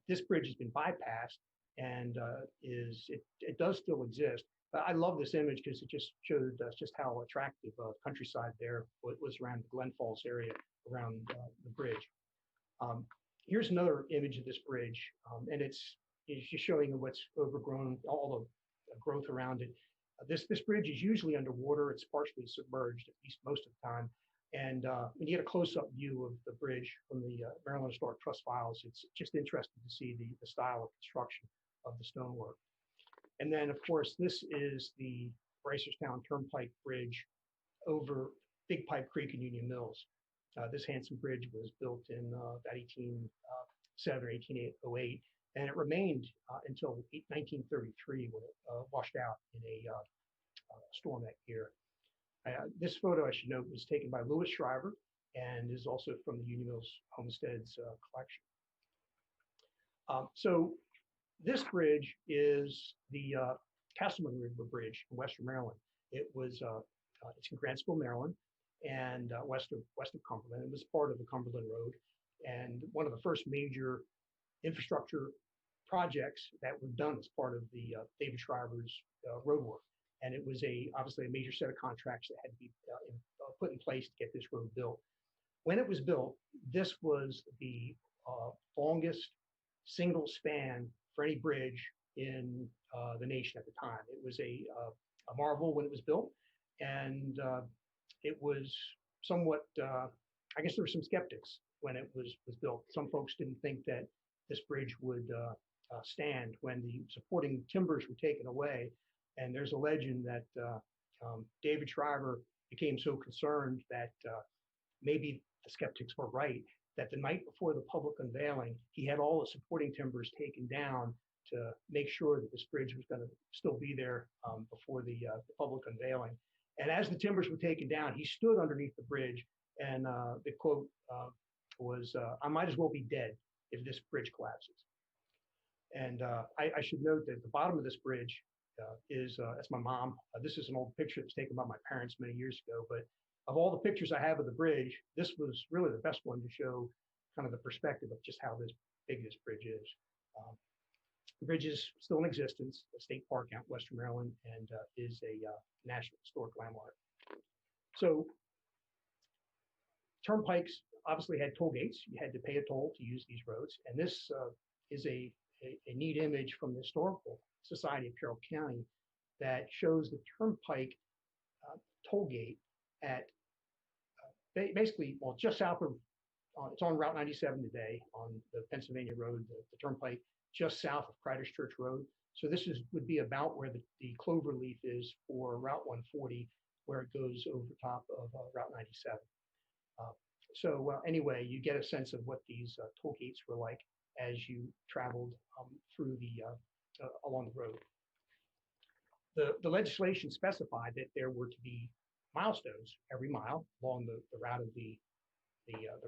This bridge has been bypassed and it does still exist. But I love this image because it just showed us just how attractive countryside there was around the Glen Falls area around the bridge. Here's another image of this bridge, and it's just showing you what's overgrown, all the growth around it. This bridge is usually underwater. It's partially submerged, at least most of the time. And when you get a close-up view of the bridge from the Maryland Historic Trust files, it's just interesting to see the style of construction of the stonework. And then, of course, this is the Bracerstown Turnpike Bridge over Big Pipe Creek in Union Mills. This Hanson Bridge was built in about 1807 or 1808, and it remained until 1933 when it washed out in a storm that year. This photo, I should note, was taken by Shriver and is also from the Union Mills Homestead's collection. So this bridge is the Castleman River Bridge in Western Maryland. It was it's in Grantsville, Maryland, and west of Cumberland. It was part of the Cumberland Road, and one of the first major infrastructure projects that were done as part of the David Shriver's road work. And it was obviously a major set of contracts that had to be put in place to get this road built. When it was built, this was the longest single span for any bridge in the nation at the time. It was a marvel when it was built, and it was somewhat, I guess there were some skeptics when it was built. Some folks didn't think that this bridge would stand when the supporting timbers were taken away. And there's a legend that David Shriver became so concerned that maybe the skeptics were right, that the night before the public unveiling, he had all the supporting timbers taken down to make sure that this bridge was going to still be there before the public unveiling. And as the timbers were taken down, he stood underneath the bridge, and the quote was, "I might as well be dead if this bridge collapses." And I should note that at the bottom of this bridge that's my mom. This is an old picture that was taken by my parents many years ago, but of all the pictures I have of the bridge, this was really the best one to show kind of the perspective of just how big this bridge is. The bridge is still in existence, a state park out in Western Maryland, and is a National Historic Landmark. So turnpikes obviously had toll gates. You had to pay a toll to use these roads, and this is a neat image from the Historical Society of Carroll County that shows the turnpike toll gate at basically, well, just south of, it's on Route 97 today on the Pennsylvania Road, the turnpike, just south of Crider's Church Road. So this would be about where the clover leaf is for Route 140, where it goes over top of Route 97. So anyway, you get a sense of what these toll gates were like as you traveled through along the road. The legislation specified that there were to be milestones every mile along the route of the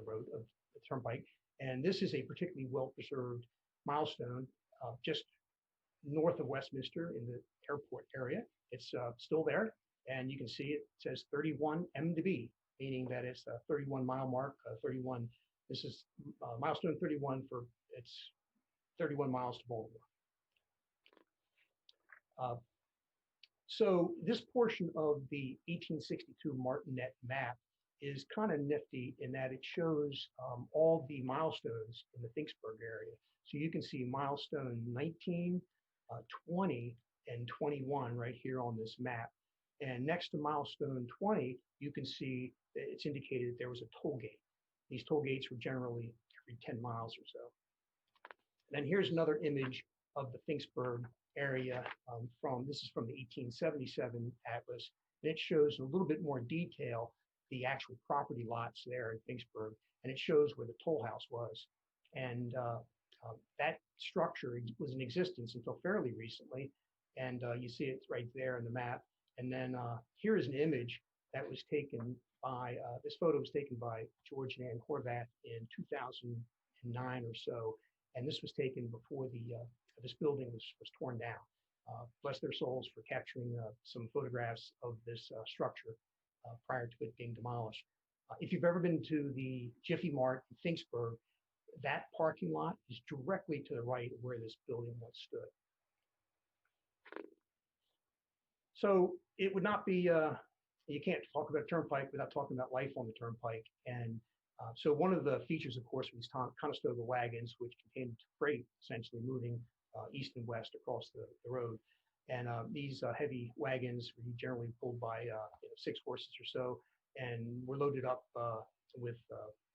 road of the turnpike, and this is a particularly well-preserved milestone just north of Westminster in the airport area. It's still there, and you can see it says 31 M to B, meaning that it's a 31-mile mark. 31. This is milestone 31 for it's 31 miles to Baltimore. So this portion of the 1862 Martinet map is kind of nifty in that it shows all the milestones in the Finksburg area. So you can see milestone 19, 20, and 21 right here on this map. And next to milestone 20, you can see that it's indicated that there was a toll gate. These toll gates were generally every 10 miles or so. And then here's another image of the Finksburg area this is from the 1877 atlas, and it shows in a little bit more detail the actual property lots there in Finksburg, and it shows where the toll house was. And that structure was in existence until fairly recently, and you see it right there in the map. And then here is an image that was taken by, this photo was taken by George and Ann Horvath in 2009 or so, and this was taken before this building was torn down. Bless their souls for capturing some photographs of this structure prior to it being demolished. If you've ever been to the Jiffy Mart in Finksburg, that parking lot is directly to the right of where this building once stood. So it would not be, you can't talk about Turnpike without talking about life on the Turnpike. And so one of the features, of course, was Conestoga wagons, which contained freight, essentially moving east and west across the road. And these heavy wagons were generally pulled by 6 horses or so, and were loaded up with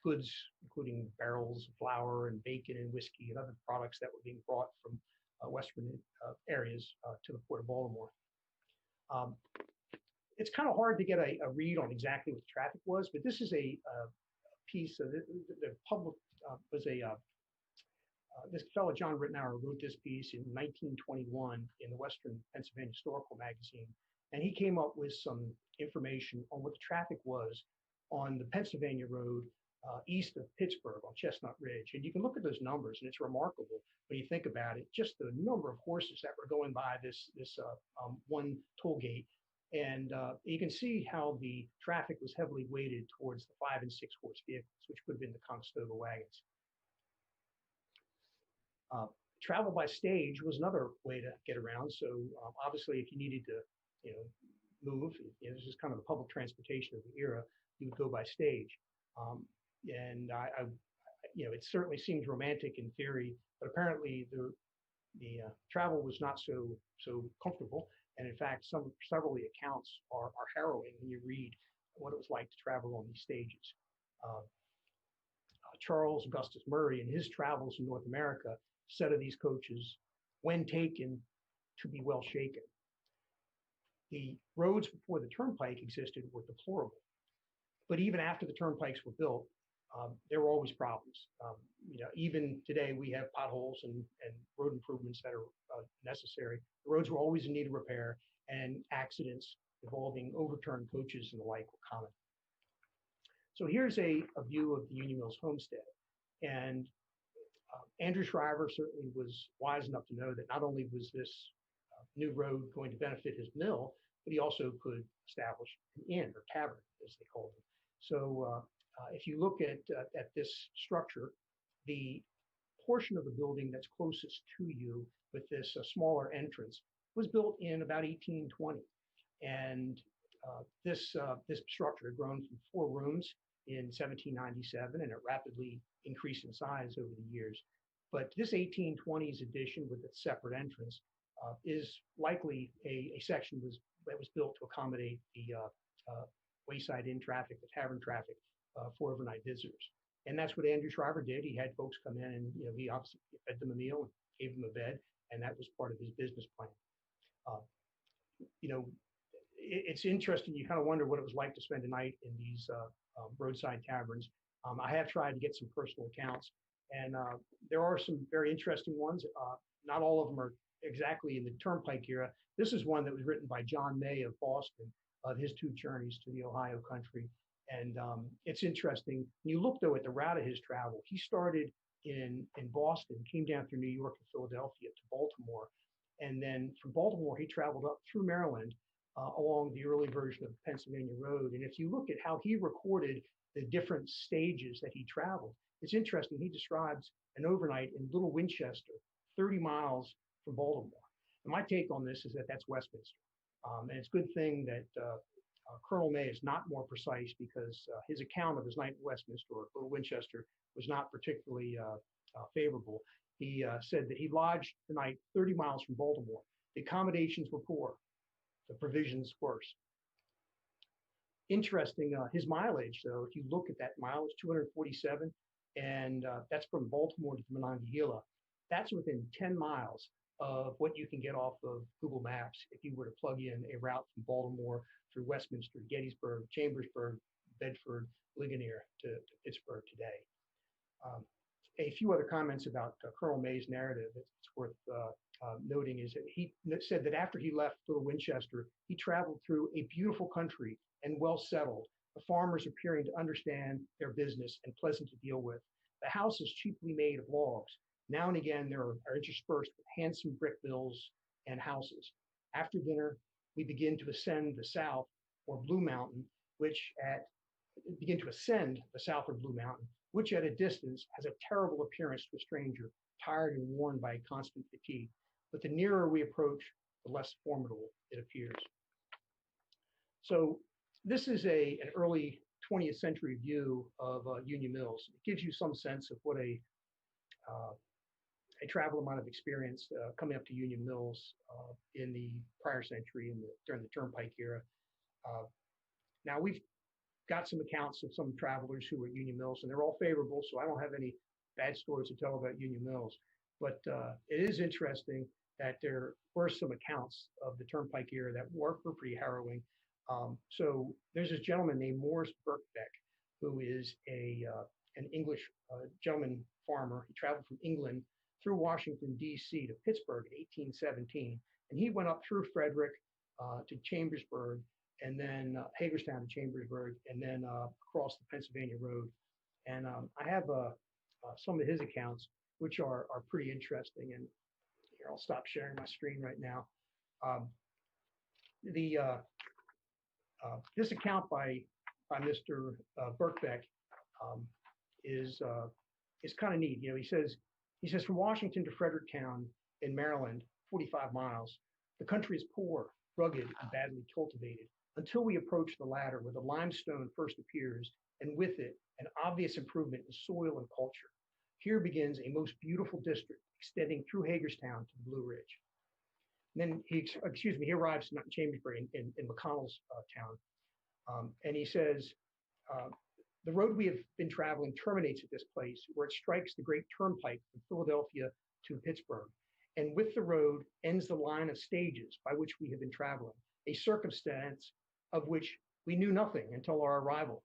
goods, including barrels of flour and bacon and whiskey and other products that were being brought from western areas to the Port of Baltimore. It's kind of hard to get a read on exactly what the traffic was, but this is a piece of the public was this fellow, John Rittenauer, wrote this piece in 1921 in the Western Pennsylvania Historical Magazine. And he came up with some information on what the traffic was on the Pennsylvania Road east of Pittsburgh on Chestnut Ridge. And you can look at those numbers, and it's remarkable when you think about it, just the number of horses that were going by this one toll gate. And you can see how the traffic was heavily weighted towards the 5 and 6 horse vehicles, which would have been the Conestoga wagons. Travel by stage was another way to get around. So obviously, if you needed to, move, this is kind of the public transportation of the era, you would go by stage. And it certainly seems romantic in theory, but apparently the travel was not so comfortable. And in fact, several of the accounts are harrowing when you read what it was like to travel on these stages. Charles Augustus Murray, in his travels in North America, said of these coaches, when taken, to be well shaken. The roads before the Turnpike existed were deplorable. But even after the turnpikes were built, there were always problems. Even today, we have potholes and road improvements that are necessary. The roads were always in need of repair, and accidents involving overturned coaches and the like were common. So here's a view of the Union Mills Homestead. And Andrew Shriver certainly was wise enough to know that not only was this new road going to benefit his mill, but he also could establish an inn or tavern, as they called it. So if you look at this structure, the portion of the building that's closest to you with this smaller entrance was built in about 1820. And this structure had grown from 4 rooms in 1797, and it rapidly increased in size over the years. But this 1820s addition with its separate entrance is likely a section that was built to accommodate the wayside inn traffic, the tavern traffic for overnight visitors. And that's what Andrew Shriver did. He had folks come in and he obviously fed them a meal and gave them a bed, and that was part of his business plan. It's interesting. You kind of wonder what it was like to spend a night in these roadside taverns. I have tried to get some personal accounts, and there are some very interesting ones. Not all of them are exactly in the Turnpike era. This is one that was written by John May of Boston, of his 2 journeys to the Ohio country. And it's interesting. When you look, though, at the route of his travel, he started in Boston, came down through New York and Philadelphia to Baltimore. And then from Baltimore, he traveled up through Maryland along the early version of the Pennsylvania Road. And if you look at how he recorded the different stages that he traveled, it's interesting. He describes an overnight in Little Winchester, 30 miles from Baltimore. And my take on this is that that's Westminster. And it's a good thing that Colonel May is not more precise, because his account of his night in Westminster or Little Winchester was not particularly favorable. He said that he lodged the night 30 miles from Baltimore. The accommodations were poor, the provisions worse. Interesting, his mileage, though, if you look at that mileage, 247, and that's from Baltimore to the Monongahela. That's within 10 miles of what you can get off of Google Maps if you were to plug in a route from Baltimore through Westminster, Gettysburg, Chambersburg, Bedford, Ligonier to Pittsburgh today. A few other comments about Colonel May's narrative it's worth noting is that he said that after he left Little Winchester, he traveled through a beautiful country and well settled, the farmers appearing to understand their business and pleasant to deal with. The house is cheaply made of logs. Now and again, there are interspersed with handsome brick mills and houses. After dinner, we begin to ascend the south or Blue Mountain, which at a distance has a terrible appearance to a stranger, tired and worn by constant fatigue. But the nearer we approach, the less formidable it appears. So this is an early 20th century view of Union Mills. It gives you some sense of what a traveler might have experienced coming up to Union Mills in the prior century during the Turnpike era. Now we've got some accounts of some travelers who were at Union Mills, and they're all favorable, so I don't have any bad stories to tell about Union Mills. But it is interesting that there were some accounts of the Turnpike era that were pretty harrowing. So there's this gentleman named Morris Birkbeck, who is an English gentleman farmer. He traveled from England through Washington, D.C. to Pittsburgh in 1817. And he went up through Frederick to Chambersburg, and then Hagerstown to Chambersburg, and then across the Pennsylvania Road. And I have some of his accounts, which are pretty interesting. And here, I'll stop sharing my screen right now. This account by Mr. Birkbeck is kind of neat. You know, he says from Washington to Fredericktown in Maryland, 45 miles. The country is poor, rugged, and badly cultivated until we approach the latter, where the limestone first appears, and with it, an obvious improvement in soil and culture. Here begins a most beautiful district extending through Hagerstown to the Blue Ridge. And then he arrives not in Chambersburg, in McConnell's town. And he says, the road we have been traveling terminates at this place where it strikes the great turnpike from Philadelphia to Pittsburgh. And with the road ends the line of stages by which we have been traveling, a circumstance of which we knew nothing until our arrival,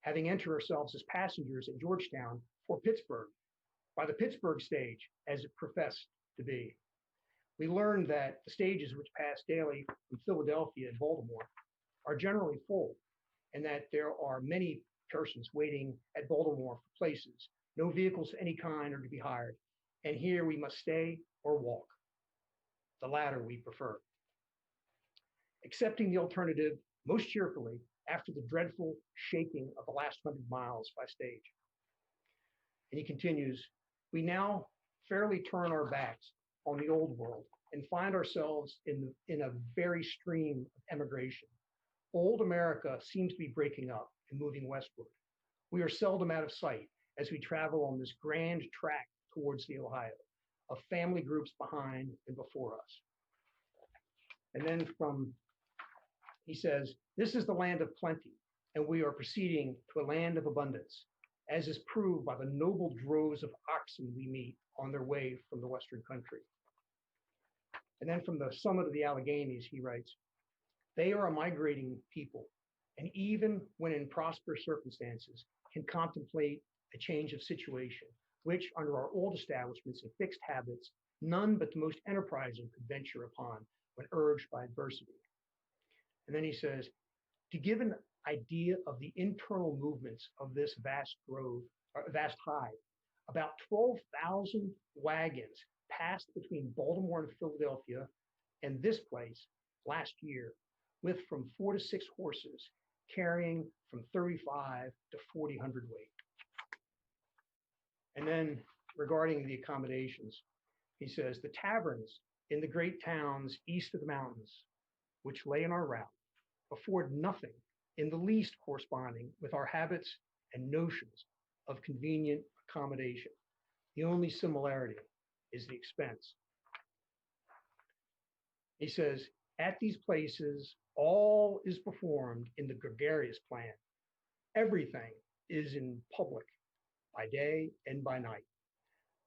having entered ourselves as passengers at Georgetown for Pittsburgh, by the Pittsburgh stage, as it professed to be. We learned that the stages which pass daily from Philadelphia and Baltimore are generally full, and that there are many persons waiting at Baltimore for places. No vehicles of any kind are to be hired, and here we must stay or walk. The latter we prefer, accepting the alternative most cheerfully after the dreadful shaking of the last 100 miles by stage. And he continues, we now fairly turn our backs on the old world and find ourselves in a very stream of emigration. Old America seems to be breaking up and moving westward. We are seldom out of sight as we travel on this grand track towards the Ohio, of family groups behind and before us. And then he says, this is the land of plenty, and we are proceeding to a land of abundance, as is proved by the noble droves of oxen we meet on their way from the Western country. And then from the summit of the Alleghenies, he writes, they are a migrating people, and even when in prosperous circumstances, can contemplate a change of situation, which under our old establishments and fixed habits, none but the most enterprising could venture upon when urged by adversity. And then he says, to give an idea of the internal movements of this vast hive, about 12,000 wagons passed between Baltimore and Philadelphia and this place last year, with from 4 to 6 horses, carrying from 35 to 40 hundredweight. And then regarding the accommodations, he says, the taverns in the great towns east of the mountains, which lay in our route, afford nothing in the least corresponding with our habits and notions of convenient accommodation. The only similarity is the expense. He says, at these places, all is performed in the gregarious plan. Everything is in public by day and by night.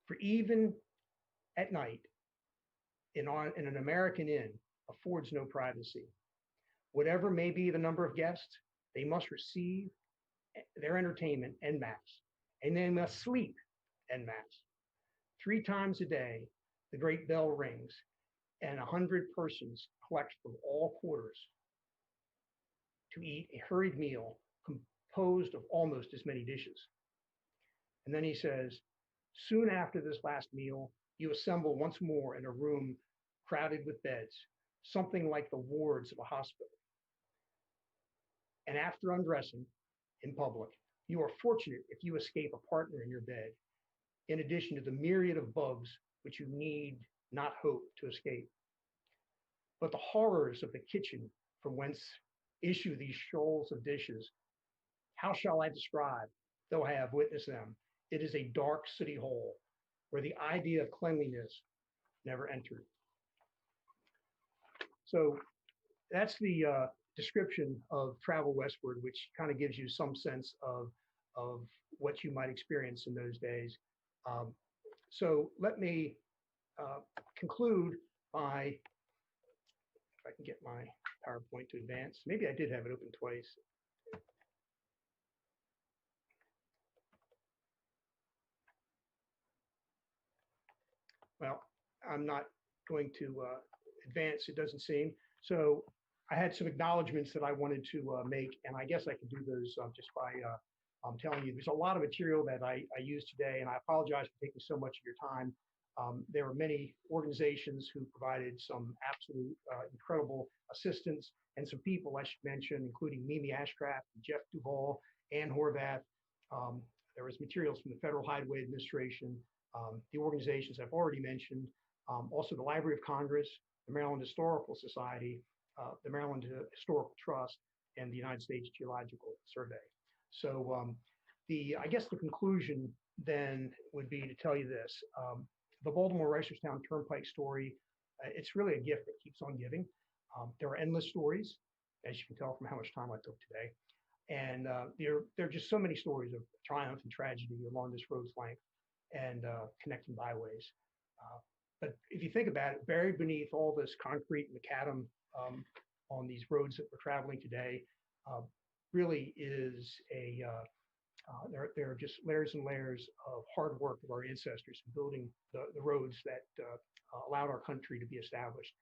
For even at night, in an American inn affords no privacy. Whatever may be the number of guests, they must receive their entertainment en masse, and they must sleep en masse. 3 times a day, the great bell rings, and 100 persons collect from all quarters to eat a hurried meal composed of almost as many dishes. And then he says, soon after this last meal, you assemble once more in a room crowded with beds, something like the wards of a hospital. And after undressing in public, you are fortunate if you escape a partner in your bed, in addition to the myriad of bugs which you need not hope to escape. But the horrors of the kitchen from whence issue these shoals of dishes, how shall I describe, though I have witnessed them? It is a dark city hole where the idea of cleanliness never entered. So that's the description of travel westward, which kind of gives you some sense of what you might experience in those days. So let me conclude by, if I can get my PowerPoint to advance. Maybe I did have it open twice. Well, I'm not going to advance, it doesn't seem. So I had some acknowledgements that I wanted to make, and I guess I can do those just by telling you. There's a lot of material that I used today, and I apologize for taking so much of your time. There were many organizations who provided some absolute incredible assistance, and some people I should mention, including Mimi Ashcraft, Jeff Duvall, Ann Horvath. There was materials from the Federal Highway Administration, the organizations I've already mentioned, also the Library of Congress, the Maryland Historical Society, the Maryland Historical Trust, and the United States Geological Survey. So I guess the conclusion then would be to tell you this. The Baltimore-Reisterstown Turnpike story, it's really a gift that keeps on giving. There are endless stories, as you can tell from how much time I took today. And there are just so many stories of triumph and tragedy along this road's length and connecting byways. But if you think about it, buried beneath all this concrete and macadam on these roads that we're traveling today, really is there are just layers and layers of hard work of our ancestors in building the roads that allowed our country to be established.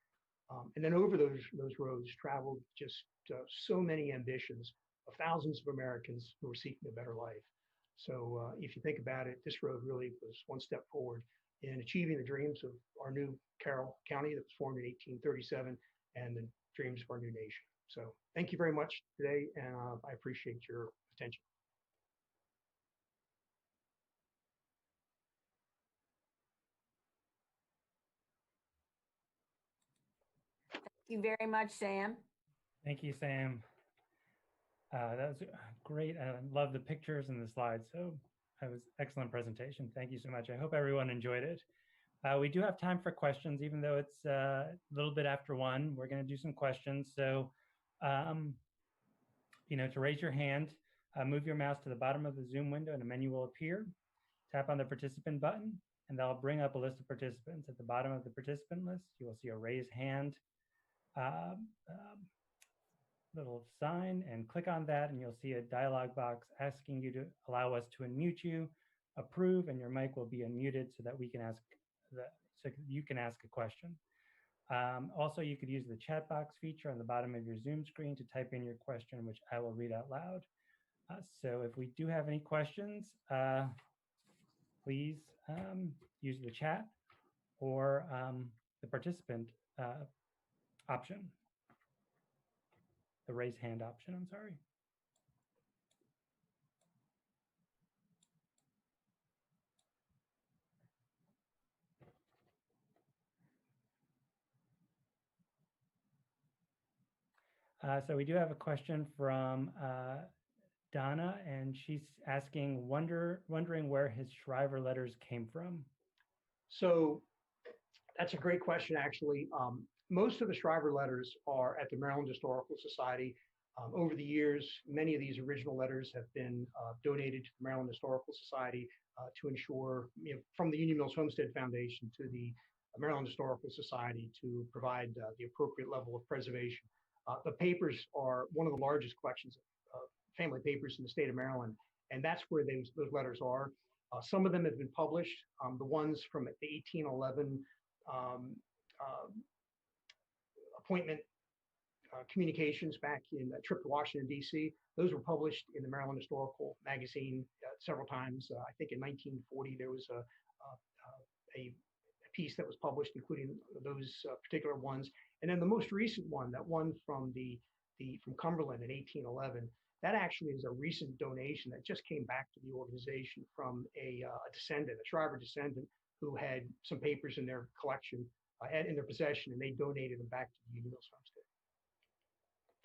And then over those roads traveled just so many ambitions of thousands of Americans who were seeking a better life. So if you think about it, this road really was one step forward in achieving the dreams of our new Carroll County that was formed in 1837 and the dreams of our new nation. So thank you very much today, and I appreciate your attention. Thank you very much, Sam. Thank you, Sam. That was great. I love the pictures and the slides. So that was excellent presentation. Thank you so much. I hope everyone enjoyed it. We do have time for questions, even though it's a little bit after 1. We're going to do some questions. So, to raise your hand, move your mouse to the bottom of the Zoom window and a menu will appear. Tap on the participant button and that'll bring up a list of participants. At the bottom of the participant list, you will see a raise hand little sign, and click on that and you'll see a dialog box asking you to allow us to unmute you, approve, and your mic will be unmuted so that we can so you can ask a question. Also, you could use the chat box feature on the bottom of your Zoom screen to type in your question, which I will read out loud. So if we do have any questions, please use the chat or the participant option. The raise hand option, I'm sorry. So we do have a question from Donna, and she's asking, wondering where his Shriver letters came from. So that's a great question, actually. Most of the Shriver letters are at the Maryland Historical Society. Over the years, many of these original letters have been donated to the Maryland Historical Society to ensure, from the Union Mills Homestead Foundation to the Maryland Historical Society to provide the appropriate level of preservation. The papers are one of the largest collections of family papers in the state of Maryland, and that's where those letters are. Some of them have been published. The ones from the 1811 appointment communications back in a trip to Washington, D.C. Those were published in the Maryland Historical Magazine several times. I think in 1940 there was a piece that was published, including those particular ones. And then the most recent one, that one from from Cumberland in 1811, that actually is a recent donation that just came back to the organization from a descendant, a Shriver descendant, who had some papers in their collection, in their possession, and they donated them back to the Union Mills Homestead.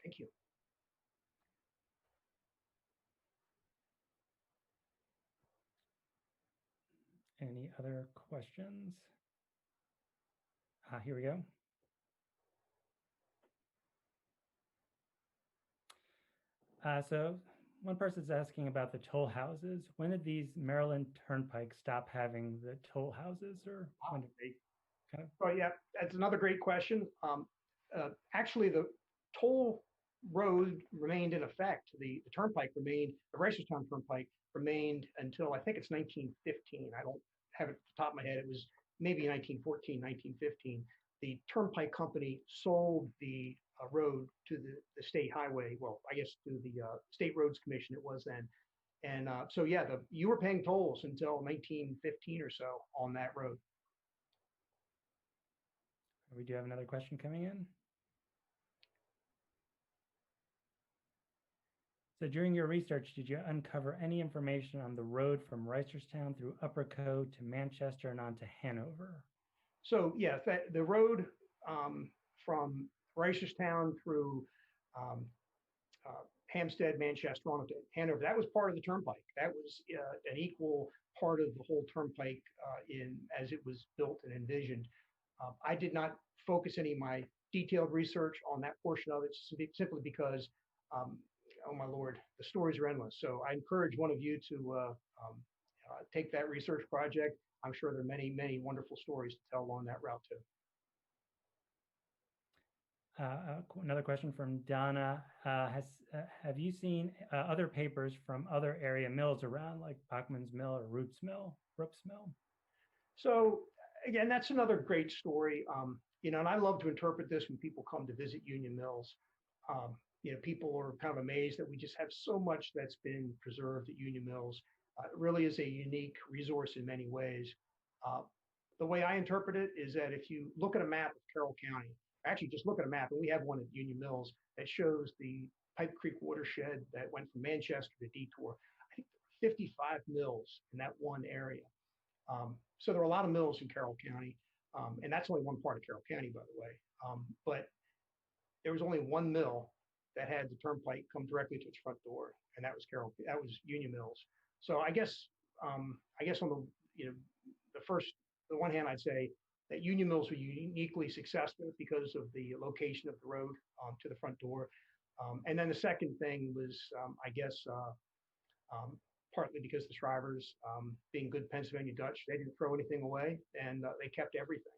Thank you. Any other questions? Here we go. So one person's asking about the toll houses. When did these Maryland Turnpike stop having the toll houses, or when did they kind of? Oh, yeah, that's another great question. Actually, the toll road remained in effect. The Turnpike remained, the Bracerstown Turnpike remained until I think it's 1915. I don't have it at the top of my head. It was maybe 1914, 1915. The Turnpike Company sold the road to the state highway. Well, I guess to the State Roads Commission it was then. And so, yeah, you were paying tolls until 1915 or so on that road. We do have another question coming in. So during your research, did you uncover any information on the road from Reisterstown through Upper Cove to Manchester and on to Hanover? So, yeah, the road from Reisterstown through Hampstead, Manchester, on to Hanover, that was part of the Turnpike. That was an equal part of the whole Turnpike as it was built and envisioned. I did not focus any of my detailed research on that portion of it simply because, oh my Lord, the stories are endless. So I encourage one of you to take that research project. I'm sure there are many, many wonderful stories to tell along that route too. Another question from Donna. Have you seen other papers from other area mills around, like Bachman's Mill or Rupp's Mill? So again, that's another great story. And I love to interpret this when people come to visit Union Mills. People are kind of amazed that we just have so much that's been preserved at Union Mills. It really is a unique resource in many ways. The way I interpret it is that if you look at a map of Carroll County, actually just look at a map, and we have one at Union Mills that shows the Pipe Creek watershed that went from Manchester to Detour. I think there were 55 mills in that one area. So there are a lot of mills in Carroll County, and that's only one part of Carroll County, by the way. But there was only one mill that had the Turnpike come directly to its front door, and that was Union Mills. So I guess on the one hand, I'd say that Union Mills were uniquely successful because of the location of the road to the front door. And then the second thing was, partly because the Shrivers, being good Pennsylvania Dutch, they didn't throw anything away, and they kept everything.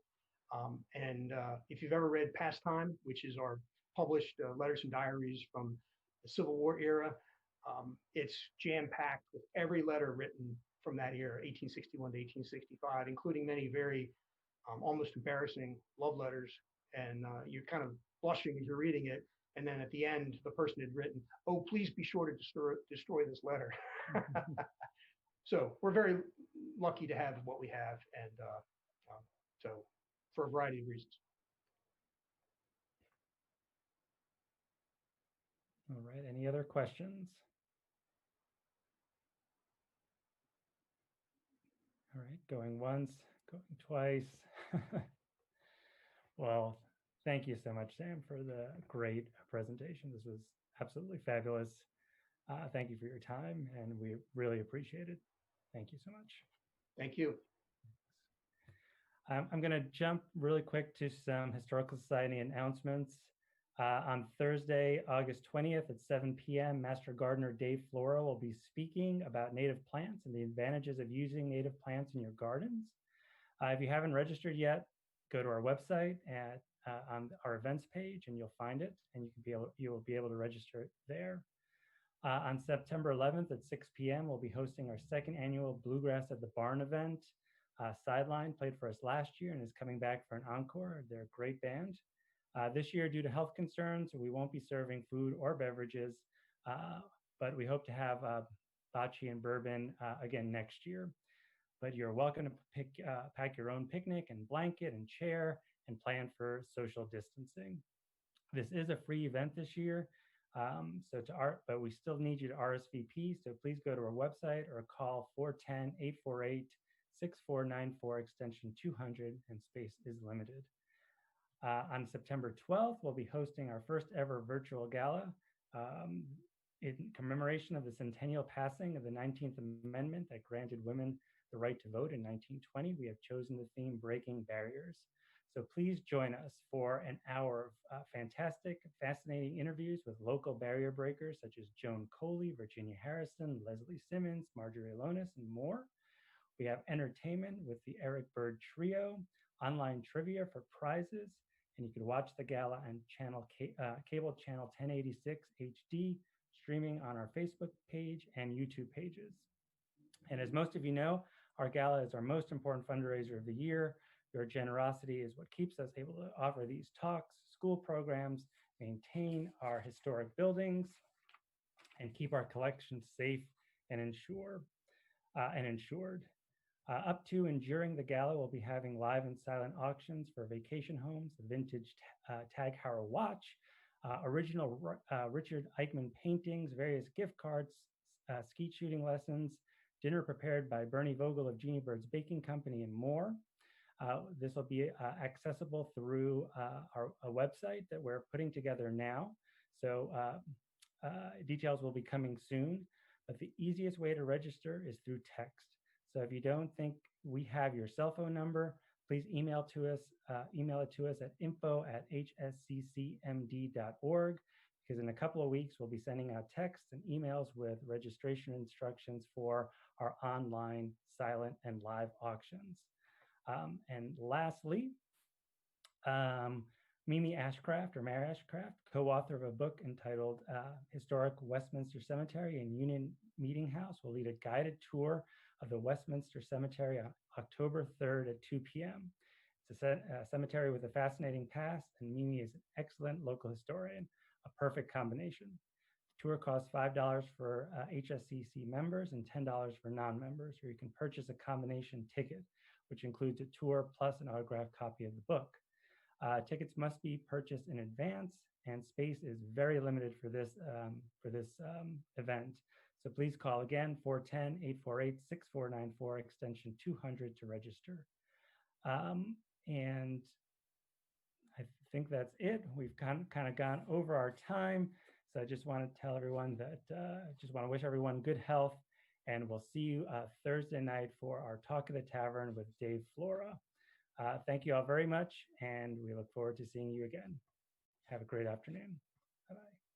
If you've ever read Pastime, which is our published letters and diaries from the Civil War era, it's jam-packed with every letter written from that era, 1861 to 1865, including many very almost embarrassing love letters. And you're kind of blushing as you're reading it. And then at the end, the person had written, "Oh, please be sure to destroy this letter." So we're very lucky to have what we have. And so for a variety of reasons. All right, any other questions? All right, going once, going twice. Well, thank you so much, Sam, for the great presentation. This was absolutely fabulous. Thank you for your time, and we really appreciate it. Thank you so much. Thank you. I'm going to jump really quick to some Historical Society announcemements. On Thursday, August 20th at 7 p.m., Master Gardener Dave Flora will be speaking about native plants and the advantages of using native plants in your gardens. If you haven't registered yet, go to our website at on our events page, and you'll find it, and you will be able to register there. On September 11th at 6 p.m., we'll be hosting our second annual Bluegrass at the Barn event. Sideline played for us last year and is coming back for an encore. They're a great band. This year, due to health concerns, we won't be serving food or beverages, but we hope to have bocce and bourbon again next year. But you're welcome to pack your own picnic and blanket and chair and plan for social distancing. This is a free event this year, but we still need you to RSVP, so please go to our website or call 410-848-6494 extension 200, and space is limited. On September 12th, we'll be hosting our first ever virtual gala in commemoration of the centennial passing of the 19th Amendment that granted women the right to vote in 1920. We have chosen the theme Breaking Barriers. So please join us for an hour of fantastic, fascinating interviews with local barrier breakers such as Joan Coley, Virginia Harrison, Leslie Simmons, Marjorie Alonis, and more. We have entertainment with the Eric Bird Trio, online trivia for prizes, and you can watch the gala on cable channel 1086 HD, streaming on our Facebook page and YouTube pages. And as most of you know, our gala is our most important fundraiser of the year. Your generosity is what keeps us able to offer these talks, school programs, maintain our historic buildings, and keep our collections safe and insured. Up to and during the gala, we'll be having live and silent auctions for vacation homes, a vintage Tag Heuer watch, original Richard Eichmann paintings, various gift cards, skeet shooting lessons, dinner prepared by Bernie Vogel of Jeannie Bird's Baking Company, and more. This will be accessible through our website that we're putting together now. So details will be coming soon, but the easiest way to register is through text. So if you don't think we have your cell phone number, please email it to us at info@hsccmd.org, because in a couple of weeks, we'll be sending out texts and emails with registration instructions for our online silent and live auctions. And lastly, Mimi Ashcraft, or Mary Ashcraft, co-author of a book entitled Historic Westminster Cemetery and Union Meeting House, will lead a guided tour of the Westminster Cemetery on October 3rd at 2 p.m. It's a cemetery with a fascinating past, and Mimi is an excellent local historian, a perfect combination. The tour costs $5 for HSCC members and $10 for non-members, or you can purchase a combination ticket, which includes a tour plus an autographed copy of the book. Tickets must be purchased in advance, and space is very limited for this event. So please call again, 410-848-6494, extension 200 to register. And I think that's it. We've kind of gone over our time. So I just want to tell everyone that, just want to wish everyone good health, and we'll see you Thursday night for our Talk of the Tavern with Dave Flora. Thank you all very much, and we look forward to seeing you again. Have a great afternoon. Bye-bye.